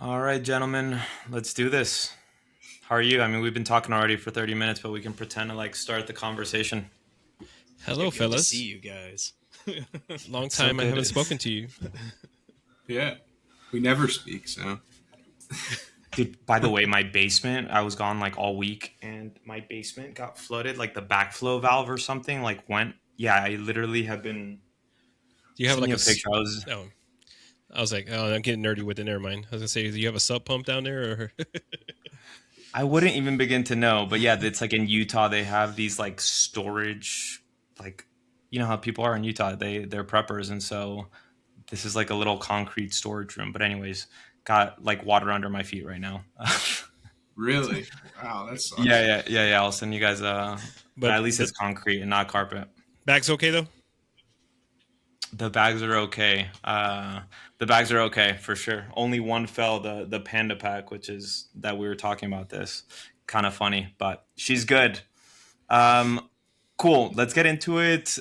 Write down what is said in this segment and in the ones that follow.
All right, gentlemen, let's do this. How are you? I mean, we've been talking already for 30 minutes, but we can pretend to start the conversation. Yeah, Hello, good to see fellas. you guys. Long So time I haven't good. spoken to you. Yeah, we never speak, so Dude, by the way, my basement, I was gone all week and my basement got flooded, like the backflow valve or something, went. Yeah, I literally have been. Do you I'll have send like you a? a picture. Oh, I was like, oh, I'm getting nerdy with it. Never mind. I was gonna say, do you have a sub pump down there? Or I wouldn't even begin to know, but yeah, it's in Utah, they have these storage, like, you know how people are in Utah, they're preppers. And so this is a little concrete storage room. But anyways, got water under my feet right now. really, wow, that Yeah, sucks. yeah, yeah, yeah. I'll send you guys. But but at least the it's concrete and not carpet. bag's okay though. The bags are okay. The bags are okay for sure. Only one fell, the panda pack, which is that we were talking about this. Kind of funny, but she's good. Um, cool. Let's get into it.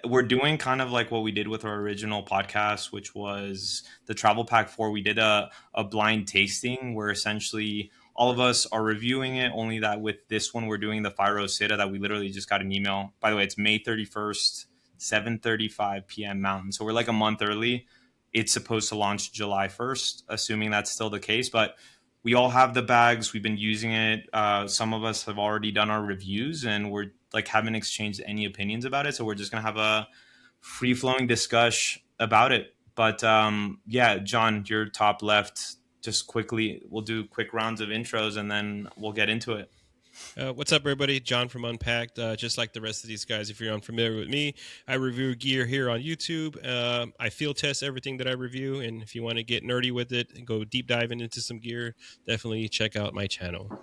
We're doing kind of like what we did with our original podcast, which was the Travel Pack 4. We did a blind tasting where essentially all of us are reviewing it, only that with this one, we're doing the Fyro Citta that we literally just got an email. By the way, it's May 31st, 7:35 p.m. Mountain. So we're a month early. It's supposed to launch July 1st, assuming that's still the case. But we all have the bags. We've been using it. Some of us have already done our reviews, and we're haven't exchanged any opinions about it. So we're just gonna have a free flowing discussion about it. But yeah, John, you're top left. Just quickly, we'll do quick rounds of intros, and then we'll get into it. What's up, everybody? John from Unpacked. Just like the rest of these guys, if you're unfamiliar with me, I review gear here on YouTube. I field test everything that I review, and if you want to get nerdy with it and go deep diving into some gear, definitely check out my channel.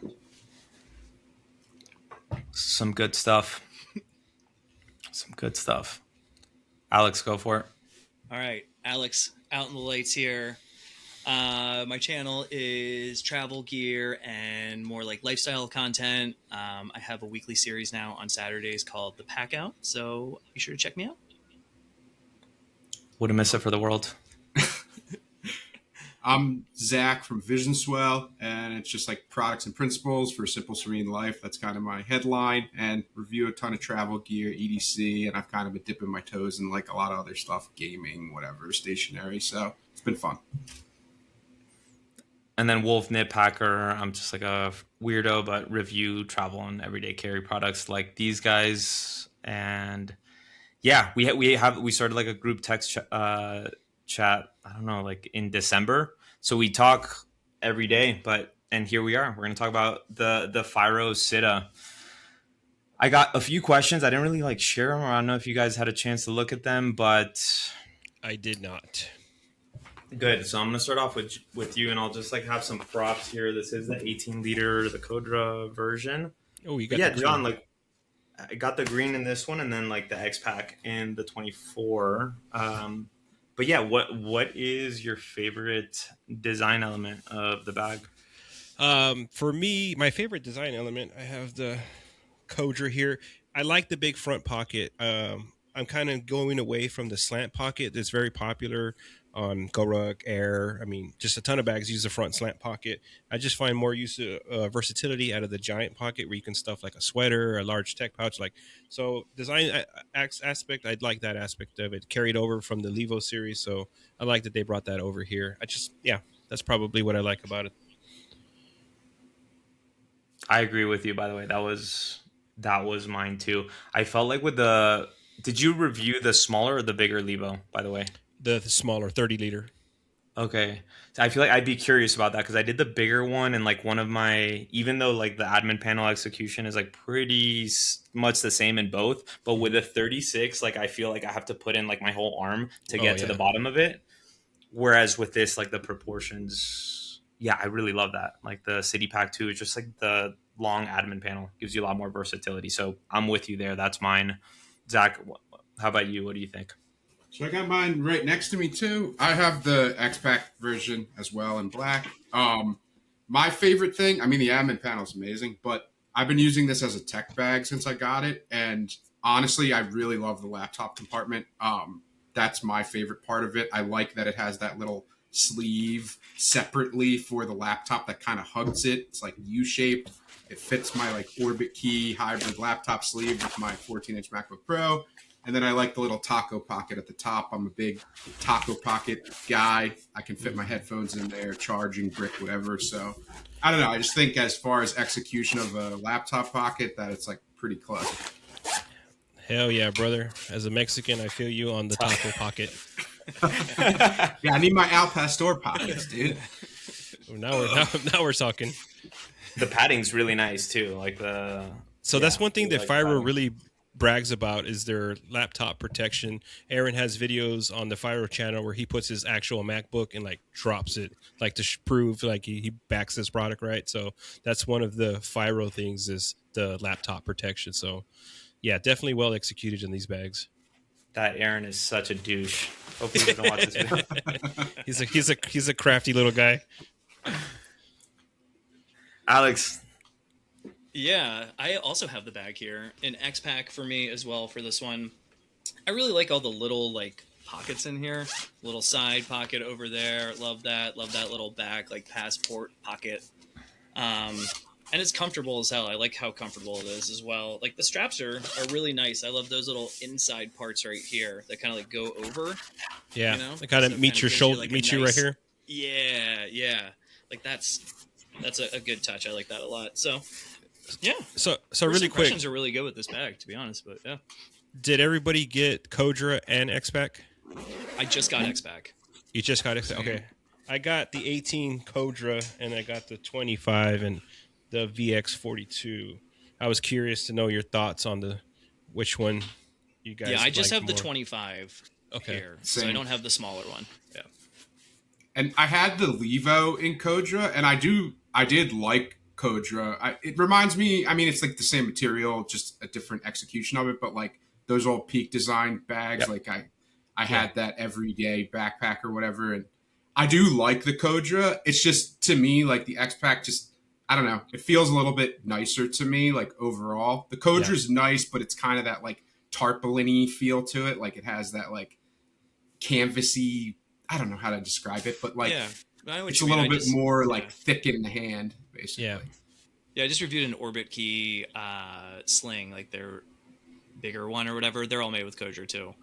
Some good stuff. Some good stuff. Alex, go for it. All right, Alex, out in the lights here. My channel is travel gear and more like lifestyle content. I have a weekly series now on Saturdays called The Pack Out, so be sure to check me out. Wouldn't miss it for the world. I'm Zach from Vision Swell, and it's just like products and principles for a simple, serene life. That's kind of my headline, and review a ton of travel gear, EDC, and I've kind of been dipping my toes in a lot of other stuff, gaming, whatever, stationary. So it's been fun. And then Wolf Nitpacker, I'm just a weirdo, but review travel and everyday carry products like these guys. And yeah, we started a group text chat. I don't know, in December. So we talk every day. And here we are. We're going to talk about the Fyro Citta. I got a few questions. I didn't really share them. I don't know if you guys had a chance to look at them, but I did not. good. So I'm going to start off with you, and I'll just have some props here. This is the 18 liter, the kodra version. Oh, you got Yeah, the John, I got the green in this one, and then the xpac in the 24. But yeah, what is your favorite design element of the bag? For me, my favorite design element, I have the kodra here. I like the big front pocket. I'm kind of going away from the slant pocket that's very popular on GoRuck, Air. I mean, just a ton of bags use the front slant pocket. I just find more use of versatility out of the giant pocket where you can stuff like a sweater, a large tech pouch. So design aspect, I'd like that aspect of it carried over from the Levo series. So I like that they brought that over here. That's probably what I like about it. I agree with you. By the way, that was mine too. I felt with did you review the smaller or the bigger Levo? By the way. The smaller 30 liter. Okay. So I feel I'd be curious about that because I did the bigger one, and one of my, even though the admin panel execution is pretty much the same in both, but with a 36, I feel I have to put in my whole arm to get to the bottom of it. Whereas with this, the proportions, yeah, I really love that. The City Pack 2 is just the long admin panel, gives you a lot more versatility. So I'm with you there. That's mine. Zach, how about you? What do you think? So I got mine right next to me too. I have the xpac version as well in black. My favorite thing, I mean, the admin panel is amazing, but I've been using this as a tech bag since I got it, and honestly, I really love the laptop compartment. That's my favorite part of it. I like that it has that little sleeve separately for the laptop that kind of hugs it. It's like U-shaped. It fits my like Orbit Key hybrid laptop sleeve with my 14-inch MacBook Pro. And then I like the little taco pocket at the top. I'm a big taco pocket guy. I can fit my headphones in there, charging, brick, whatever. So I don't know. I just think as far as execution of a laptop pocket, that it's like pretty close. Hell yeah, brother. As a Mexican, I feel you on the taco pocket. Yeah, I need my Al Pastor pockets, dude. Now we're talking. The padding's really nice too. Like the So that's one thing that like Fyro padding. really brags about is their laptop protection. Aaron has videos on the Fyro channel where he puts his actual MacBook and like drops it, like to prove like he backs this product, right? So that's one of the Fyro things is the laptop protection. So yeah, definitely well executed in these bags. That Aaron is such a douche. Hopefully he doesn't watch this video. He's a crafty little guy. Alex, Yeah, I also have the bag here. An xpac for me as well for this one. I really like all the little like pockets in here. Little side pocket over there. Love that. Love that little back like passport pocket. And it's comfortable as hell. I like how comfortable it is as well. Like the straps are really nice. I love those little inside parts right here that kind of like go over. Yeah, You know? it kind So of it meets kinda your gives you, shoulder, like, a meets you right nice- here. Yeah. Like that's a good touch. I like that a lot. So yeah. So First really quick, impressions are really good with this bag, to be honest. But yeah, did everybody get Kodra and xpac? I just got xpac. You just got xpac. Okay, I got the 18 Kodra and I got the 25 and the VX42. I was curious to know your thoughts on the which one you guys. Yeah, I just liked have the more. 25 Okay. here, so I Same. don't have the smaller one. Yeah. And I had the Levo in Kodra, and I did like Kodra. It reminds me, I mean, it's like the same material, just a different execution of it, but like those old Peak Design bags, Yep. like I had that everyday backpack or whatever, and I do like the Kodra. It's just, to me, like the X-Pac just, I don't know, it feels a little bit nicer to me, like overall. The Kodra's nice, but it's kind of that like tarpaulin-y feel to it. Like it has that like canvasy, I don't know how to describe it, but like Yeah. I know what it's you a mean. little I bit just- more yeah. like thick in the hand, basically. Yeah. Yeah, I just reviewed an Orbit Key sling, like their bigger one or whatever. They're all made with Kodra too.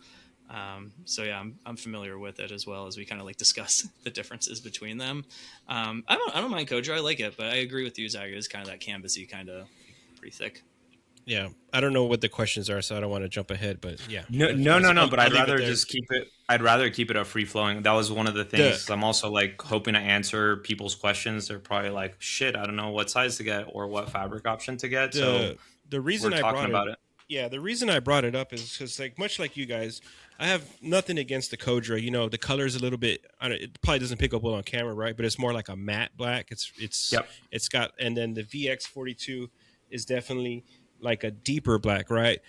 So yeah, I'm familiar with it as well as we kind of like discuss the differences between them. I don't mind Kodra. I like it, but I agree with you, Zach. It's kind of that canvasy kind of pretty thick. Yeah, I don't know what the questions are, so I don't want to jump ahead. But yeah, no. I'll But I'd leave it rather there. just keep it. I'd rather keep it a free flowing. That was one of the things. I'm also like hoping to answer people's questions. They're probably like, "Shit, I don't know what size to get or what fabric option to get." So the reason we're I talking brought about it. it. Yeah, the reason I brought it up is because, like, much like you guys, I have nothing against the Kodra. You know, the color is a little bit. It probably doesn't pick up well on camera, right? But it's more like a matte black. Yep. It's got, and then the VX42 is definitely like a deeper black, right?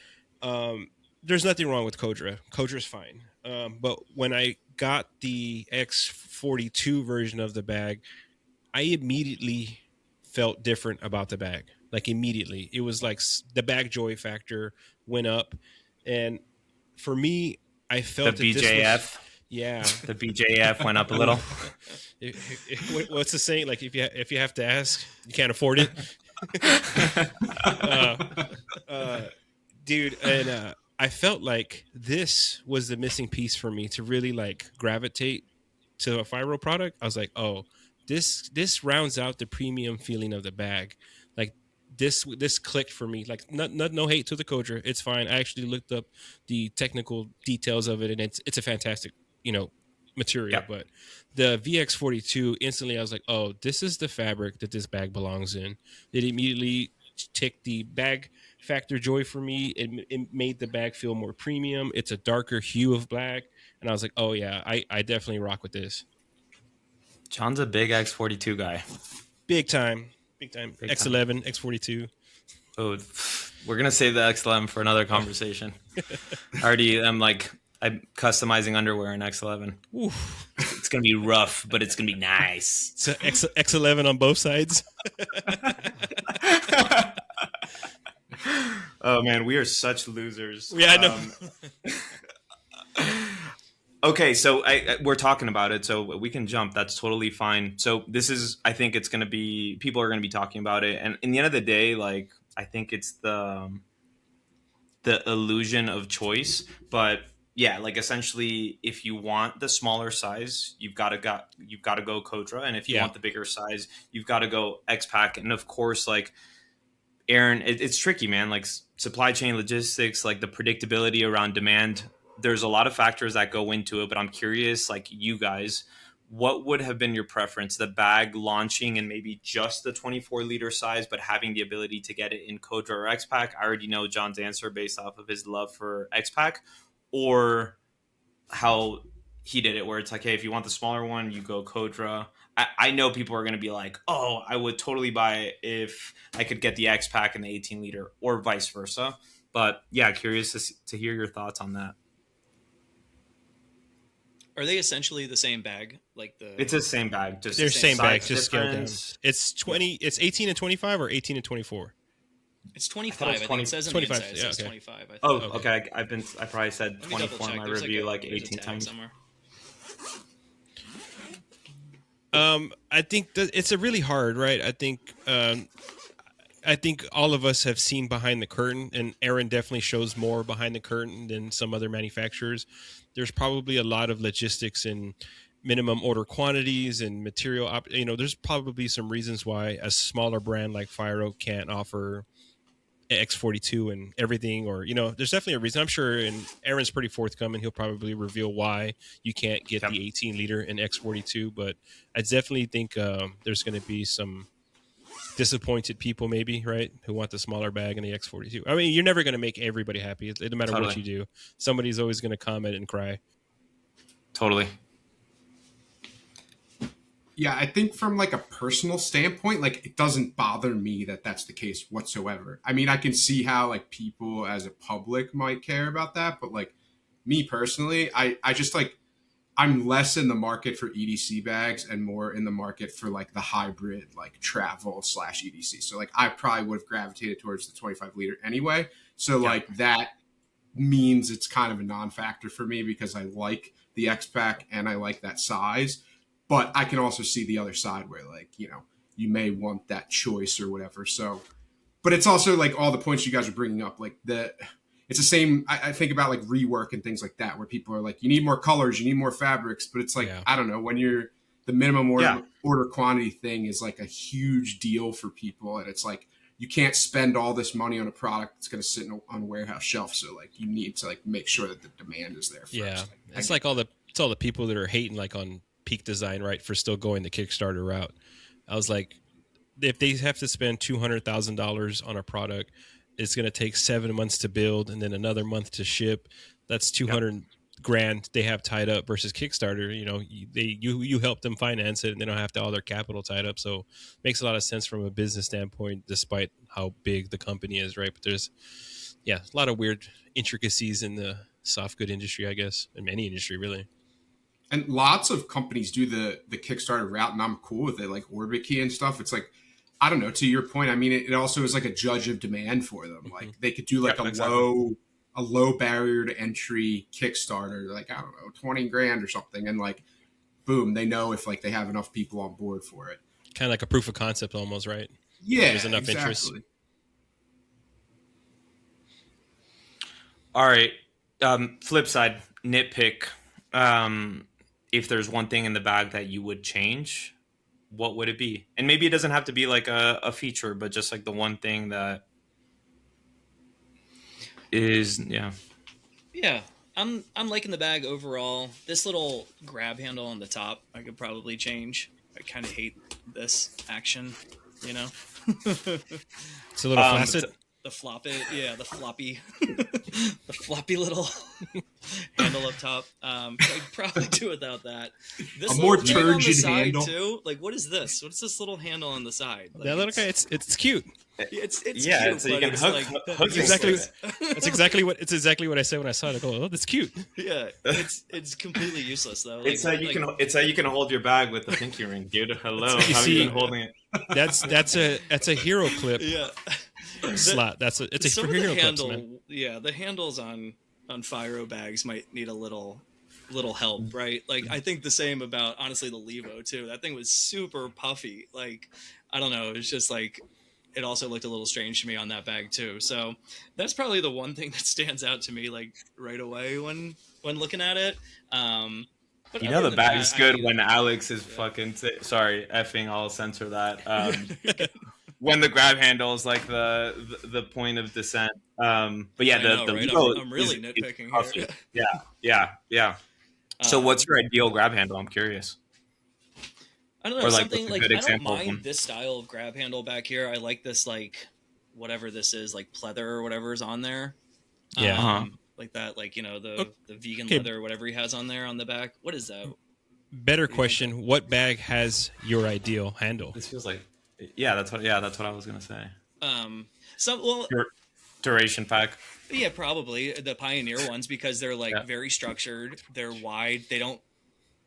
There's nothing wrong with Kodra. Kodra's fine. But when I got the X42 version of the bag, I immediately felt different about the bag. Like immediately, it was like the bag joy factor went up, and for me, I felt The that this was- BJF. yeah. The BJF went up a little. What's the saying? Like if you have to ask, you can't afford it. Dude, and I felt like this was the missing piece for me to really like gravitate to a Fyro product. I was like, oh, this rounds out the premium feeling of the bag. Like this clicked for me. Like no hate to the Kodra, it's fine. I actually looked up the technical details of it, and it's a fantastic material. Yep. But the VX42, instantly I was like, oh, this is the fabric that this bag belongs in. It immediately ticked the bag factor joy for me. It made the bag feel more premium. It's a darker hue of black, and I was like, oh yeah, I definitely rock with this. John's a big X42 guy. Big time. X11, X42. Oh, we're gonna save the X11 for another conversation. I'm customizing underwear in X11. Oof. It's gonna be rough, but it's gonna be nice. So X11 on both sides. Oh man, we are such losers. Yeah, I know. Okay, so we're talking about it, so we can jump. That's totally fine. So this is, I think it's going to be, people are going to be talking about it, and in the end of the day, like I think it's the illusion of choice. But yeah, like essentially, if you want the smaller size, you've got to go kodra, and if you Yeah. want the bigger size, you've got to go xpac. And of course, like Aaron, it's tricky, man. Like supply chain logistics, like the predictability around demand. There's a lot of factors that go into it, but I'm curious, like you guys, what would have been your preference? The bag launching in maybe just the 24-liter size, but having the ability to get it in Kodra or X-Pac? I already know John's answer based off of his love for X-Pac, or how he did it, where it's like, hey, if you want the smaller one, you go Kodra. I know people are going to be like, oh, I would totally buy it if I could get the X Pack and the 18 liter, or vice versa. But yeah, curious to hear your thoughts on that. Are they essentially the same bag? Like It's the same bag, just They're same bag, size just scaled down. difference. It's 20. It's 18 and 25 or 18 and 24. It's 25. I I thought it was think it says on 25, the inside. It says yeah, okay. 25. I think. Oh, Okay. okay. I probably said Let me double 24 in check. my There's review like there's a 18 tag times. somewhere. I think that it's a really hard, right? I think all of us have seen behind the curtain, and Aaron definitely shows more behind the curtain than some other manufacturers. There's probably a lot of logistics and minimum order quantities and material. There's probably some reasons why a smaller brand like Fyro can't offer X42 and everything, or there's definitely a reason. I'm sure, and Aaron's pretty forthcoming. He'll probably reveal why you can't get Yep. the 18 liter in X42. But I definitely think there's going to be some disappointed people, maybe, right, who want the smaller bag in the X42. I mean, you're never going to make everybody happy. No matter what you do, somebody's always going to comment and cry. Totally. Yeah, I think from like a personal standpoint, like it doesn't bother me that that's the case whatsoever. I mean, I can see how like people as a public might care about that, but like me personally, I just like I'm less in the market for EDC bags and more in the market for like the hybrid like travel / EDC. So like I probably would have gravitated towards the 25 liter anyway. So like that means it's kind of a non-factor for me because I like the X-Pac and I like that size. But I can also see the other side where like, you may want that choice or whatever. So, but it's also like all the points you guys are bringing up, like it's the same. I think about like rework and things like that, where people are like, you need more colors, you need more fabrics, but it's like, I don't know, when you're the minimum order quantity thing is like a huge deal for people. And it's like, you can't spend all this money on a product that's going to sit on a warehouse shelf. So like you need to like make sure that the demand is there first. Yeah. Like, It's like all the people that are hating like on Peak Design, right, for still going the Kickstarter route. I was like, if they have to spend $200,000 on a product, it's going to take 7 months to build and then another month to ship. That's 200 grand they have tied up versus Kickstarter. You help them finance it and they don't have to all their capital tied up. So it makes a lot of sense from a business standpoint, despite how big the company is, right? But there's a lot of weird intricacies in the soft good industry, I guess, in any industry really. And lots of companies do the Kickstarter route, and I'm cool with it, like Orbit Key and stuff. It's like, I don't know, to your point, I mean, it also is like a judge of demand for them. Mm-hmm. Like they could do like a low barrier to entry Kickstarter, like, I don't know, 20 grand or something. And like, boom, they know if like they have enough people on board for it. Kind of like a proof of concept almost, right? Yeah, there's enough interest. All right. Flip side, nitpick. If there's one thing in the bag that you would change, what would it be? And maybe it doesn't have to be like a feature, but just like the one thing that is, Yeah, I'm liking the bag overall. This little grab handle on the top, I could probably change. I kind of hate this action, It's a little flaccid. The the floppy little handle up top. I'd probably do without that. This a more turgid handle too. Like, what is this? What's this little handle on the side? Like, that little guy, it's cute. It's yeah, cute, so you can That's exactly what I said when I saw it. I go, oh, that's cute. Yeah, it's completely useless though. Like, it's how you can hold your bag with the pinky ring, dude. Hello, you how see, you been holding it? That's a hero clip. Yeah. Slot. It's a hero clip, man. Yeah, the handles on Fyro bags might need a little little help, right? Like I think the same about honestly the Levo too. That thing was super puffy. Like I don't know, it's just like it also looked a little strange to me on that bag too. So that's probably the one thing that stands out to me like right away when looking at it. But You know other the than that, bag's I good mean, when Alex is yeah. fucking sorry, effing, I'll censor that. You're good. When the grab handle is like the point of descent. But yeah, I know, the right? Levo I'm is really it's nitpicking here. puffy. Yeah, yeah, yeah. So what's um, your ideal grab handle? I'm curious. I don't know, Or like something what's a like good I don't example of mind one? this style of grab handle back here. I like this like whatever this is, like pleather or whatever is on there. Yeah. Uh-huh. Like that, like the vegan Okay. leather or whatever he has on there on the back. What is that? Better What do you think question. What bag has your ideal handle? This feels like that's what I was gonna say. Some well, Duration pack. yeah, probably the Pioneer ones because they're like Yeah. very structured. They're wide. They don't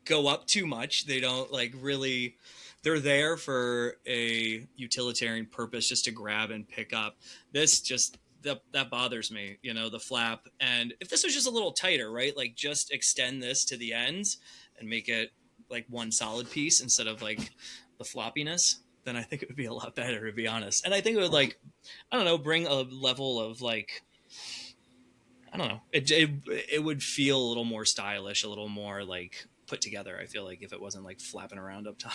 go up too much. They don't like really. They're there for a utilitarian purpose, just to grab and pick up. This just that bothers me. The flap. And if this was just a little tighter, right? Like just extend this to the ends and make it like one solid piece instead of like the floppiness. Then I think it would be a lot better, to be honest. And I think it would like, I don't know, bring a level of like I don't know. It would feel a little more stylish, a little more like put together. I feel like if it wasn't like flapping around up top.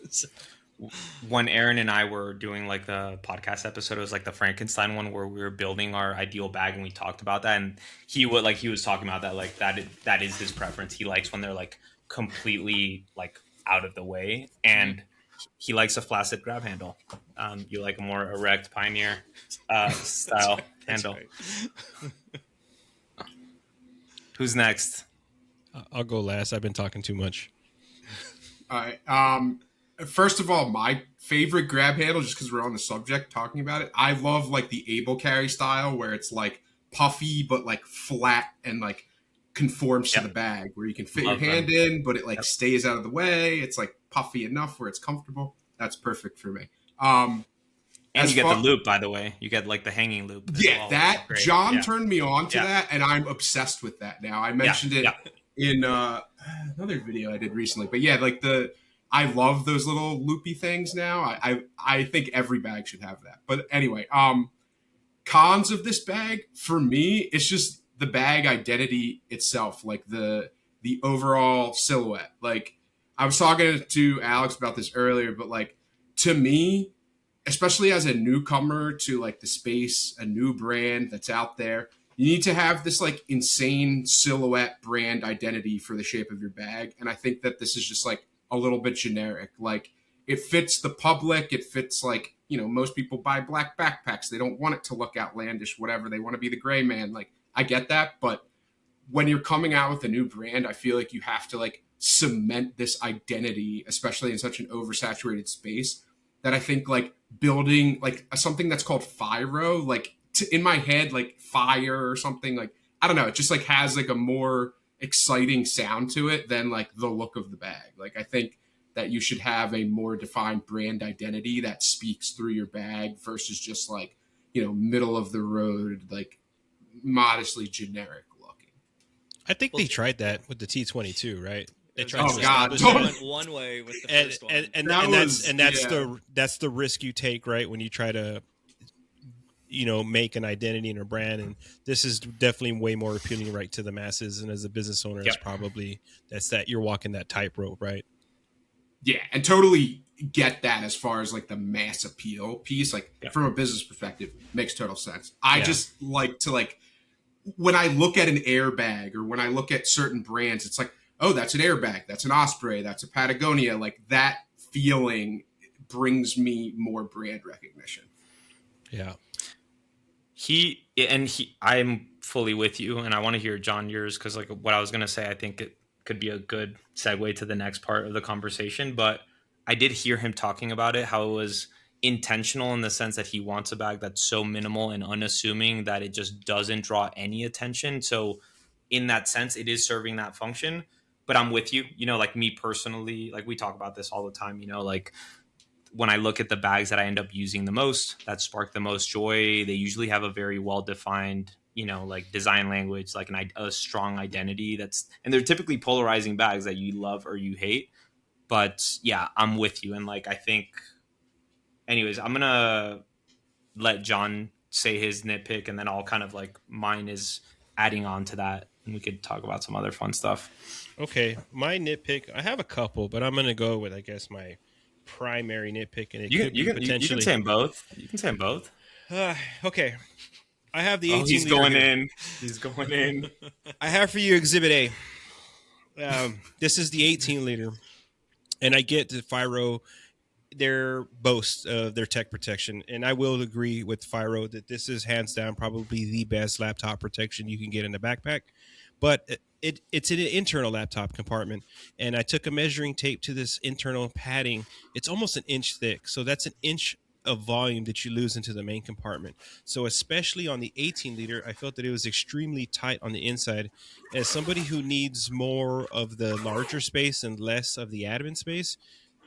So, When Aaron and I were doing like the podcast episode, it was like the Frankenstein one where we were building our ideal bag and we talked about that. And he was talking about that, like that is his preference. He likes when they're like completely like out of the way, and he likes a flaccid grab handle. You like a more erect Pioneer style that's handle. right. Who's next? I'll go last. I've been talking too much. All right. First of all, my favorite grab handle, just because we're on the subject talking about it, I love like the able carry style where it's like puffy but like flat and like conforms to the bag, where you can fit Love your hand them. in, but it like stays out of the way. It's like puffy enough where it's comfortable. That's perfect for me. And As you get far- the loop, by the way. You get like the hanging loop. as Yeah, well, that which is great. John Yeah. turned me on to Yeah. that, and I'm obsessed with that now. I mentioned it in another video I did recently, but yeah, like I love those little loopy things now. I think every bag should have that. But anyway, cons of this bag for me, it's just the bag identity itself, like the overall silhouette. Like I was talking to Alex about this earlier, but like to me, especially as a newcomer to like the space, a new brand that's out there, you need to have this like insane silhouette brand identity for the shape of your bag. And I think that this is just like a little bit generic. Like it fits the public. It fits like, most people buy black backpacks. They don't want it to look outlandish, whatever. They want to be the gray man. Like I get that. But when you're coming out with a new brand, I feel like you have to like cement this identity, especially in such an oversaturated space, that I think like building like something that's called Fyro, like in my head, like fire or something, like, I don't know. It just like has like a more exciting sound to it than like the look of the bag. Like I think that you should have a more defined brand identity that speaks through your bag versus just like, middle of the road, like modestly generic looking. I think they tried that with the T22, right? They tried Oh, to God. They went one way with the and first one. and, That and was- that's yeah. that's the risk you take, right? When you try to make an identity and a brand, and this is definitely way more appealing right to the masses. And as a business owner, it's probably that you're walking that tightrope, right? Yeah, and totally get that as far as like the mass appeal piece, like from a business perspective, makes total sense. I just like to like when I look at an airbag or when I look at certain brands, it's like, oh, that's an airbag, that's an Osprey, that's a Patagonia. Like that feeling brings me more brand recognition. Yeah. I'm fully with you, and I want to hear John yours, because like what I was gonna say, I think it could be a good segue to the next part of the conversation. But I did hear him talking about it, how it was intentional in the sense that he wants a bag that's so minimal and unassuming that it just doesn't draw any attention. So in that sense, it is serving that function. But I'm with you, like me personally, like we talk about this all the time, like when I look at the bags that I end up using the most, that spark the most joy, they usually have a very well-defined like design language, like a strong identity. And they're typically polarizing bags that you love or you hate. But yeah, I'm with you. And like, I think, anyways, I'm going to let John say his nitpick, and then I'll kind of like mine is adding on to that. And we could talk about some other fun stuff. Okay, my nitpick. I have a couple, but I'm gonna go with I guess my primary nitpick, and it could be You can potentially. say them both. You can say them both. Okay, I have the Oh, 18 he's liter going here. in. He's going in. I have for you Exhibit A. This is the 18 liter, and I get the Fyro their boast of their tech protection, and I will agree with Fyro that this is hands down probably the best laptop protection you can get in a backpack. But it's in an internal laptop compartment, and I took a measuring tape to this internal padding. It's almost an inch thick, so that's an inch of volume that you lose into the main compartment. So especially on the 18 liter, I felt that it was extremely tight on the inside. As somebody who needs more of the larger space and less of the admin space,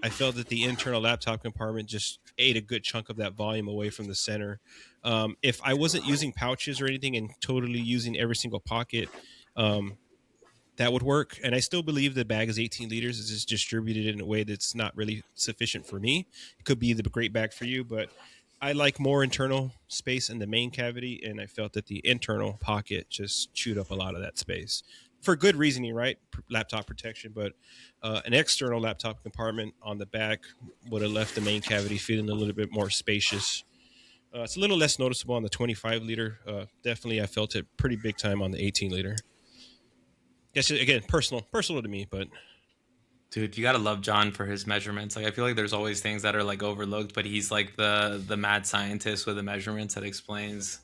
I felt that the internal laptop compartment just ate a good chunk of that volume away from the center. If I wasn't using pouches or anything and totally using every single pocket, um, that would work. And I still believe the bag is 18 liters. It's just distributed in a way that's not really sufficient for me. It could be the great bag for you, but I like more internal space in the main cavity, and I felt that the internal pocket just chewed up a lot of that space for good reasoning, right? Laptop protection, but an external laptop compartment on the back would have left the main cavity feeling a little bit more spacious. It's a little less noticeable on the 25 liter. Definitely, I felt it pretty big time on the 18 liter. Guess again, personal to me, but Dude, you gotta love John for his measurements. Like, I feel like there's always things that are like overlooked, but he's like the mad scientist with the measurements that explains.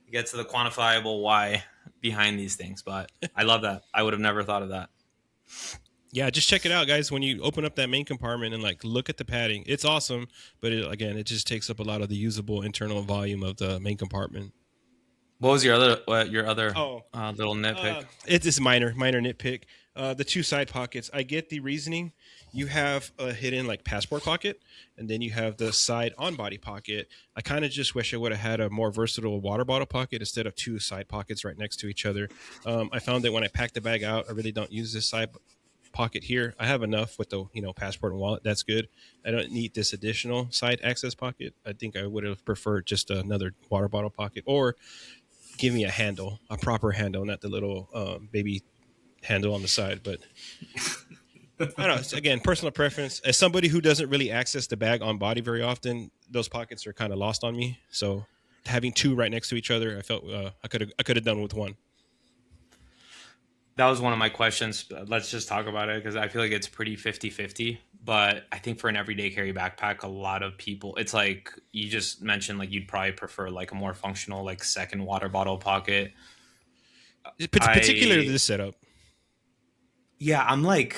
He gets to the quantifiable why behind these things. But I love that. I would have never thought of that. yeah, just check it out, guys. When you open up that main compartment and like look at the padding, it's awesome. But again, it just takes up a lot of the usable internal volume of the main compartment. What was your other Oh, little nitpick? it's this minor nitpick. The two side pockets. I get the reasoning. You have a hidden like passport pocket, and then you have the side on body pocket. I kind of just wish I would have had a more versatile water bottle pocket instead of two side pockets right next to each other. I found that when I pack the bag out, I really don't use this side pocket here. I have enough with the passport and wallet. That's good. I don't need this additional side access pocket. I think I would have preferred just another water bottle pocket, or give me a handle, a proper handle, not the little baby handle on the side. But I don't know. It's, again, personal preference. As somebody who doesn't really access the bag on body very often, those pockets are kind of lost on me. So having two right next to each other, I felt I could have done with one. That was one of my questions. Let's just talk about it because I feel like it's pretty 50-50. But I think for an everyday carry backpack, a lot of people, it's like you just mentioned, like you'd probably prefer like a more functional, like second water bottle pocket. Particularly I this setup. Yeah, I'm like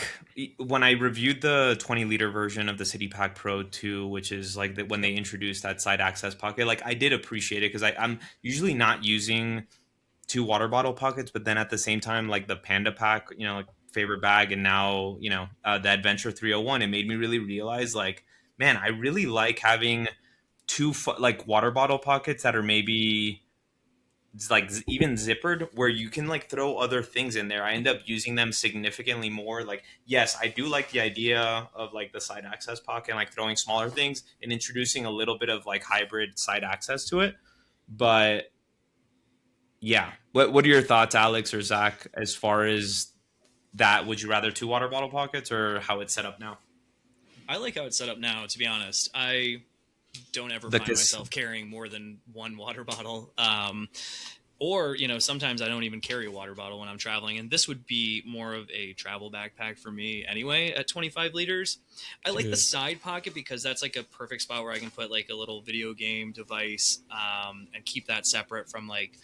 when I reviewed the 20 liter version of the City Pack Pro 2, which is like when they introduced that side access pocket, like I did appreciate it because I'm usually not using two water bottle pockets, but then at the same time, like the Panda Pack, like favorite bag, and now the Adventure 301, it made me really realize like, man, I really like having two like water bottle pockets that are maybe like even zippered where you can like throw other things in there. I end up using them significantly more. Like, yes, I do like the idea of like the side access pocket and like throwing smaller things and introducing a little bit of like hybrid side access to it. But yeah, what are your thoughts, Alex or Zach, as far as that? Would you rather two water bottle pockets or how it's set up now? I like how it's set up now. To be honest, I don't ever The find myself carrying more than one water bottle. Or, sometimes I don't even carry a water bottle when I'm traveling. And this would be more of a travel backpack for me anyway at 25 liters. I like the side pocket because that's like a perfect spot where I can put like a little video game device and keep that separate from like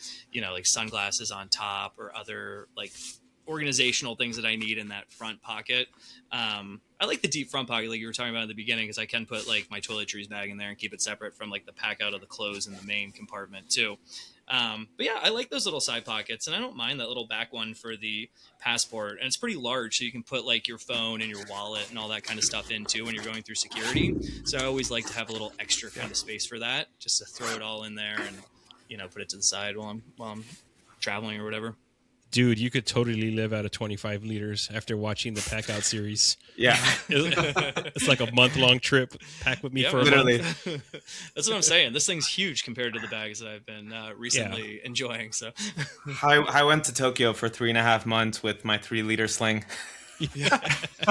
sunglasses on top or other like organizational things that I need in that front pocket. I like the deep front pocket like you were talking about at the beginning because I can put like my toiletries bag in there and keep it separate from like the pack out of the clothes in the main compartment too. But yeah, I like those little side pockets, and I don't mind that little back one for the passport. And it's pretty large, so you can put like your phone and your wallet and all that kind of stuff in too when you're going through security. So I always like to have a little extra kind of space for that, just to throw it all in there and put it to the side while I'm traveling or whatever. Dude, you could totally live out of 25 liters after watching the Pack Out series. Yeah, It's like a month-long trip. Pack with me Yeah, for a literally. month. That's what I'm saying. This thing's huge compared to the bags that I've been Yeah. recently enjoying. So, I went to Tokyo for 3.5 months with my 3 liter sling. yeah,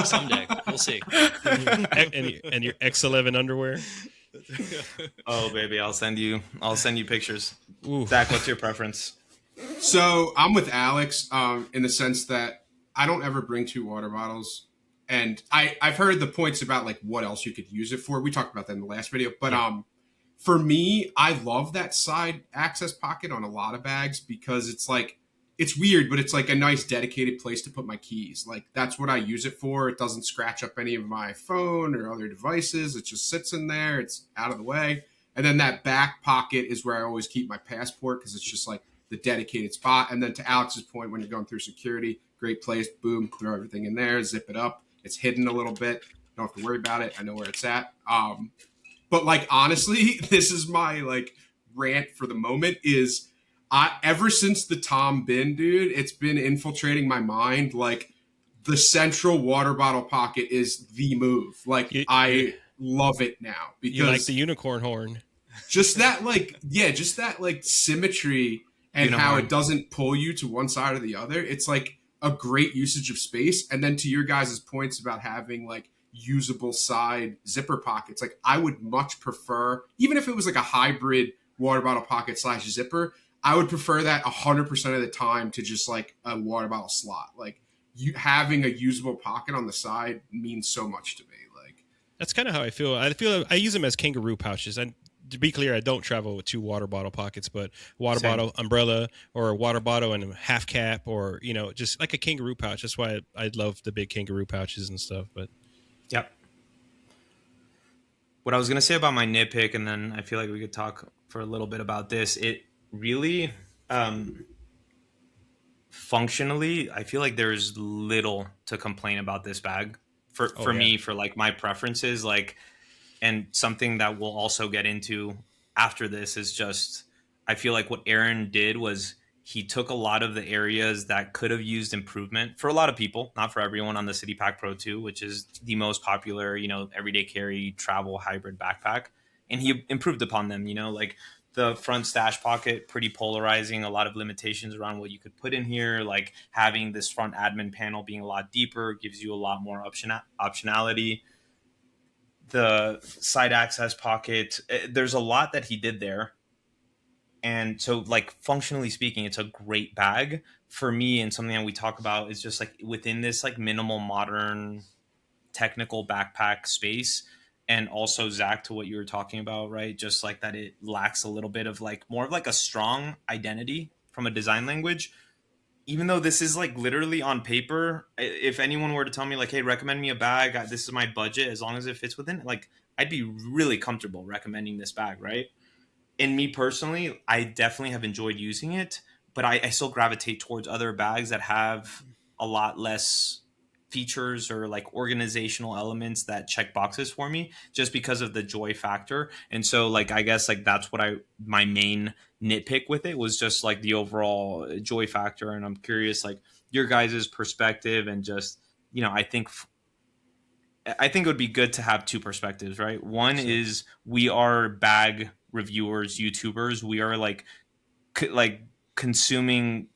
someday we'll see. And your X11 underwear. Oh baby, I'll send you pictures. Ooh. Zach, what's your preference? So I'm with Alex in the sense that I don't ever bring 2 water bottles. And I've heard the points about like what else you could use it for. We talked about that in the last video. But for me, I love that side access pocket on a lot of bags because it's like, it's weird, but it's like a nice dedicated place to put my keys. Like that's what I use it for. It doesn't scratch up any of my phone or other devices. It just sits in there. It's out of the way. And then that back pocket is where I always keep my passport because it's just like the dedicated spot. And then to Alex's point, when you're going through security, great place, boom, throw everything in there, zip it up. It's hidden a little bit. Don't have to worry about it. I know where it's at. But like honestly, this is my like rant for the moment is ever since the Tom bin, dude, it's been infiltrating my mind. Like the central water bottle pocket is the move. Like I love it now because You like the unicorn horn. just that like just that like symmetry and how it doesn't pull you to one side or the other. It's like a great usage of space. And then to your guys' points about having like usable side zipper pockets, like I would much prefer, even if it was like a hybrid water bottle pocket / zipper, I would prefer that 100% of the time to just like a water bottle slot. Like you having a usable pocket on the side means so much to me. Like That's kind of how I feel. I use them as kangaroo pouches. And to be clear, I don't travel with 2 water bottle pockets, but water Same. bottle, umbrella, or a water bottle and a half cap, or just like a kangaroo pouch. That's why I love the big kangaroo pouches and stuff. But Yep. What I was gonna say about my nitpick, and then I feel like we could talk for a little bit about this. It really, functionally, I feel like there's little to complain about this bag. For me, for like my preferences, like, and something that we'll also get into after this is just, I feel like what Aaron did was he took a lot of the areas that could have used improvement for a lot of people, not for everyone, on the City Pack Pro 2, which is the most popular, everyday carry travel hybrid backpack. And he improved upon them, like the front stash pocket, pretty polarizing, a lot of limitations around what you could put in here, like having this front admin panel being a lot deeper, gives you a lot more optionality. The side access pocket, there's a lot that he did there. And so, like, functionally speaking, it's a great bag for me. And something that we talk about is just like within this like minimal modern technical backpack space. And also, Zach, to what you were talking about, right? Just like that it lacks a little bit of like more of like a strong identity from a design language. Even though this is like literally on paper, if anyone were to tell me like, hey, recommend me a bag, this is my budget, as long as it fits within it, like I'd be really comfortable recommending this bag, right? And me personally, I definitely have enjoyed using it, but I still gravitate towards other bags that have a lot less features or like organizational elements that check boxes for me just because of the joy factor. And so like I guess like that's what my main nitpick with it was, just like the overall joy factor. And I'm curious like your guys' perspective, and just I think it would be good to have 2 perspectives, right? One is we are bag reviewers, YouTubers. We are like consuming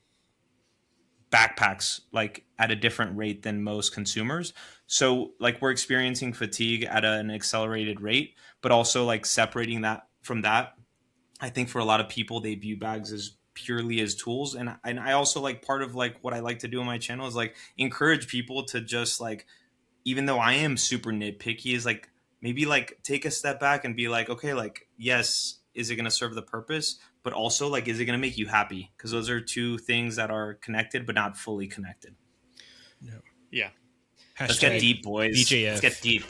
backpacks like at a different rate than most consumers. So like we're experiencing fatigue at an accelerated rate, but also like separating that from that. I think for a lot of people, they view bags as purely as tools. And I also like part of like what I like to do on my channel is like encourage people to just like, even though I am super nitpicky, is like maybe like take a step back and be like, okay, like, yes, is it going to serve the purpose? But also like, is it going to make you happy? Because those are 2 things that are connected, but not fully connected. Yeah. Let's get deep, boys. DJF. Let's get deep.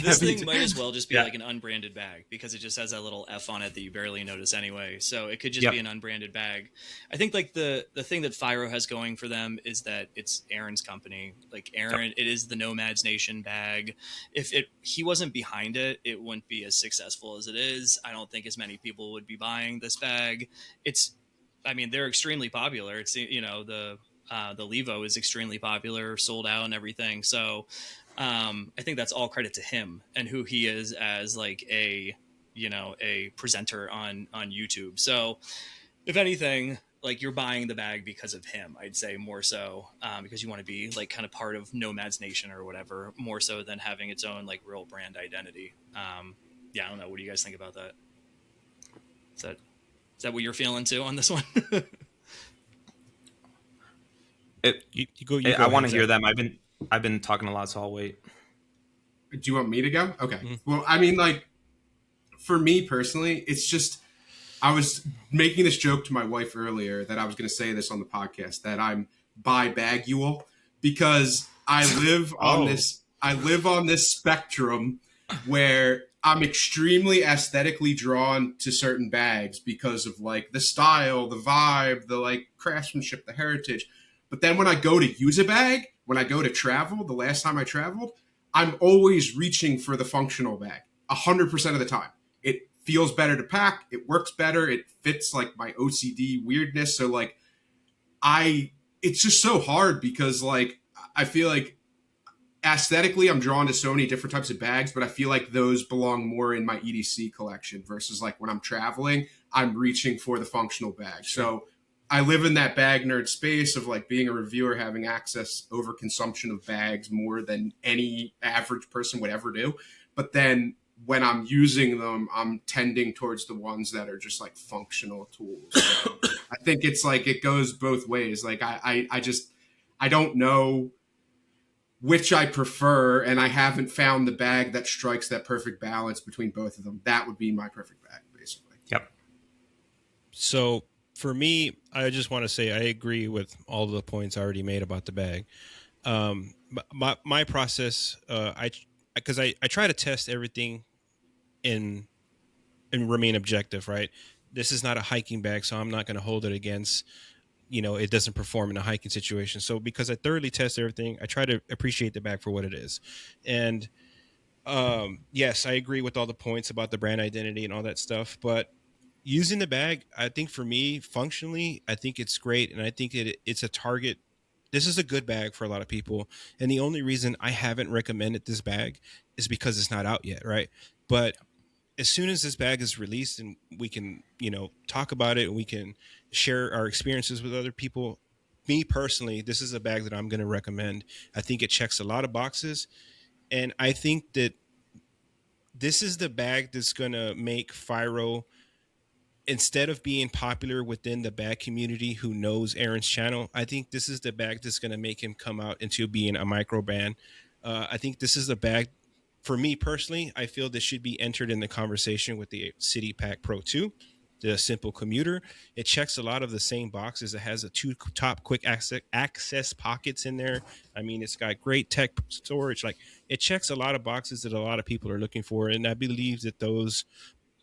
This thing might as well just be like an unbranded bag because it just has that little F on it that you barely notice anyway. So it could just be an unbranded bag. I think like the thing that Fyro has going for them is that it's Aaron's company. Like Aaron, it is the Nomads Nation bag. If he wasn't behind it, it wouldn't be as successful as it is. I don't think as many people would be buying this bag. It's I mean, they're extremely popular. It's, you know, the Levo is extremely popular, sold out and everything. So I think that's all credit to him and who he is as like a, you know, a presenter on YouTube. So if anything, like you're buying the bag because of him, I'd say more so, because you want to be like kind of part of Nomad's Nation or whatever, more so than having its own like real brand identity. Yeah, I don't know. What do you guys think about that? Is that is that what you're feeling too on this one? It, You go I ahead, want to hear Zach. them. I've been talking a lot, so I'll wait. Do you want me to go? Okay. Mhm. Well, I mean, like, for me personally, it's just I was making this joke to my wife earlier that I was going to say this on the podcast that I'm bi bagual because Oh, I live on this spectrum where I'm extremely aesthetically drawn to certain bags because of like the style, the vibe, the like craftsmanship, the heritage. But then when I go to use a bag, when I go to travel, the last time I traveled, I'm always reaching for the functional bag 100% of the time. It feels better to pack. It works better. It fits like my OCD weirdness. So like it's just so hard because like I feel like aesthetically I'm drawn to so many different types of bags, but I feel like those belong more in my EDC collection versus like when I'm traveling, I'm reaching for the functional bag. Sure. So I live in that bag nerd space of like being a reviewer, having access over consumption of bags more than any average person would ever do. But then when I'm using them, I'm tending towards the ones that are just like functional tools. So I think it's like it goes both ways. Like I just I don't know which I prefer, and I haven't found the bag that strikes that perfect balance between both of them. That would be my perfect bag, basically. yep. So for me, I just want to say I agree with all the points I already made about the bag. My process, I try to test everything in and remain objective, right? This is not a hiking bag, so I'm not going to hold it against, it doesn't perform in a hiking situation. So because I thoroughly test everything, I try to appreciate the bag for what it is. And yes, I agree with all the points about the brand identity and all that stuff, but using the bag, I think for me, functionally, I think it's great, and I think it's a target. This is a good bag for a lot of people, and the only reason I haven't recommended this bag is because it's not out yet, right? But as soon as this bag is released and we can, talk about it and we can share our experiences with other people, me personally, this is a bag that I'm going to recommend. I think it checks a lot of boxes, and I think that this is the bag that's going to make Fyro, instead of being popular within the bag community who knows Aaron's channel, I think this is the bag that's going to make him come out into being a micro brand. I think this is the bag, for me personally, I feel this should be entered in the conversation with the City Pack Pro 2, the simple commuter. It checks a lot of the same boxes. It has a two top quick access pockets in there. I mean, it's got great tech storage. Like, it checks a lot of boxes that a lot of people are looking for. And I believe that those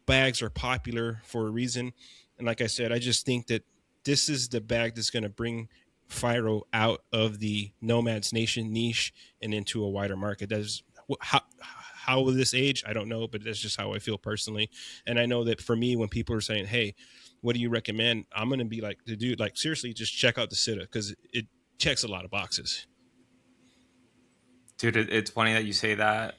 bags are popular for a reason. And like I said, I just think that this is the bag that's going to bring Fyro out of the Nomad's Nation niche and into a wider market. That's how will this age? I don't know, but that's just how I feel personally. And I know that for me, when people are saying, "Hey, what do you recommend?" I'm going to be like, "The dude, like seriously, just check out the Citta because it checks a lot of boxes." Dude, it's funny that you say that.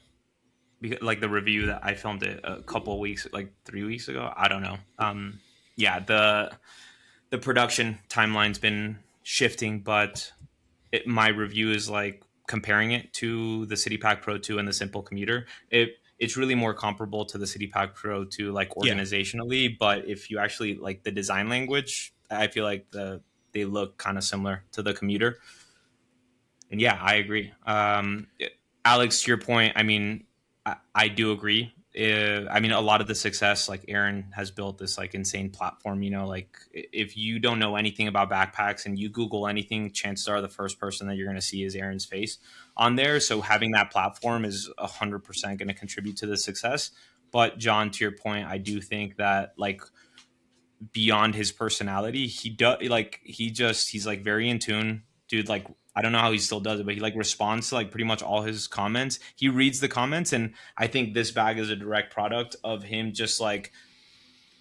Because, like the review that I filmed it a couple weeks, like 3 weeks ago. I don't know. Yeah, the production timeline's been shifting, but my review is like comparing it to the City Pack Pro 2 and the Simple Commuter. It's really more comparable to the City Pack Pro 2, like Yeah. organizationally. But if you actually like the design language, I feel like they look kind of similar to the Commuter. And yeah, I agree. Alex, to your point, I mean, I do agree. I mean, a lot of the success, like Aaron has built this like insane platform. Like if you don't know anything about backpacks and you Google anything, chances are the first person that you're going to see is Aaron's face on there. So having that platform is 100% going to contribute to the success. But John, to your point, I do think that like beyond his personality, he does like he's like very in tune, dude. Like I don't know how he still does it, but he like responds to like pretty much all his comments. He reads the comments, and I think this bag is a direct product of him just like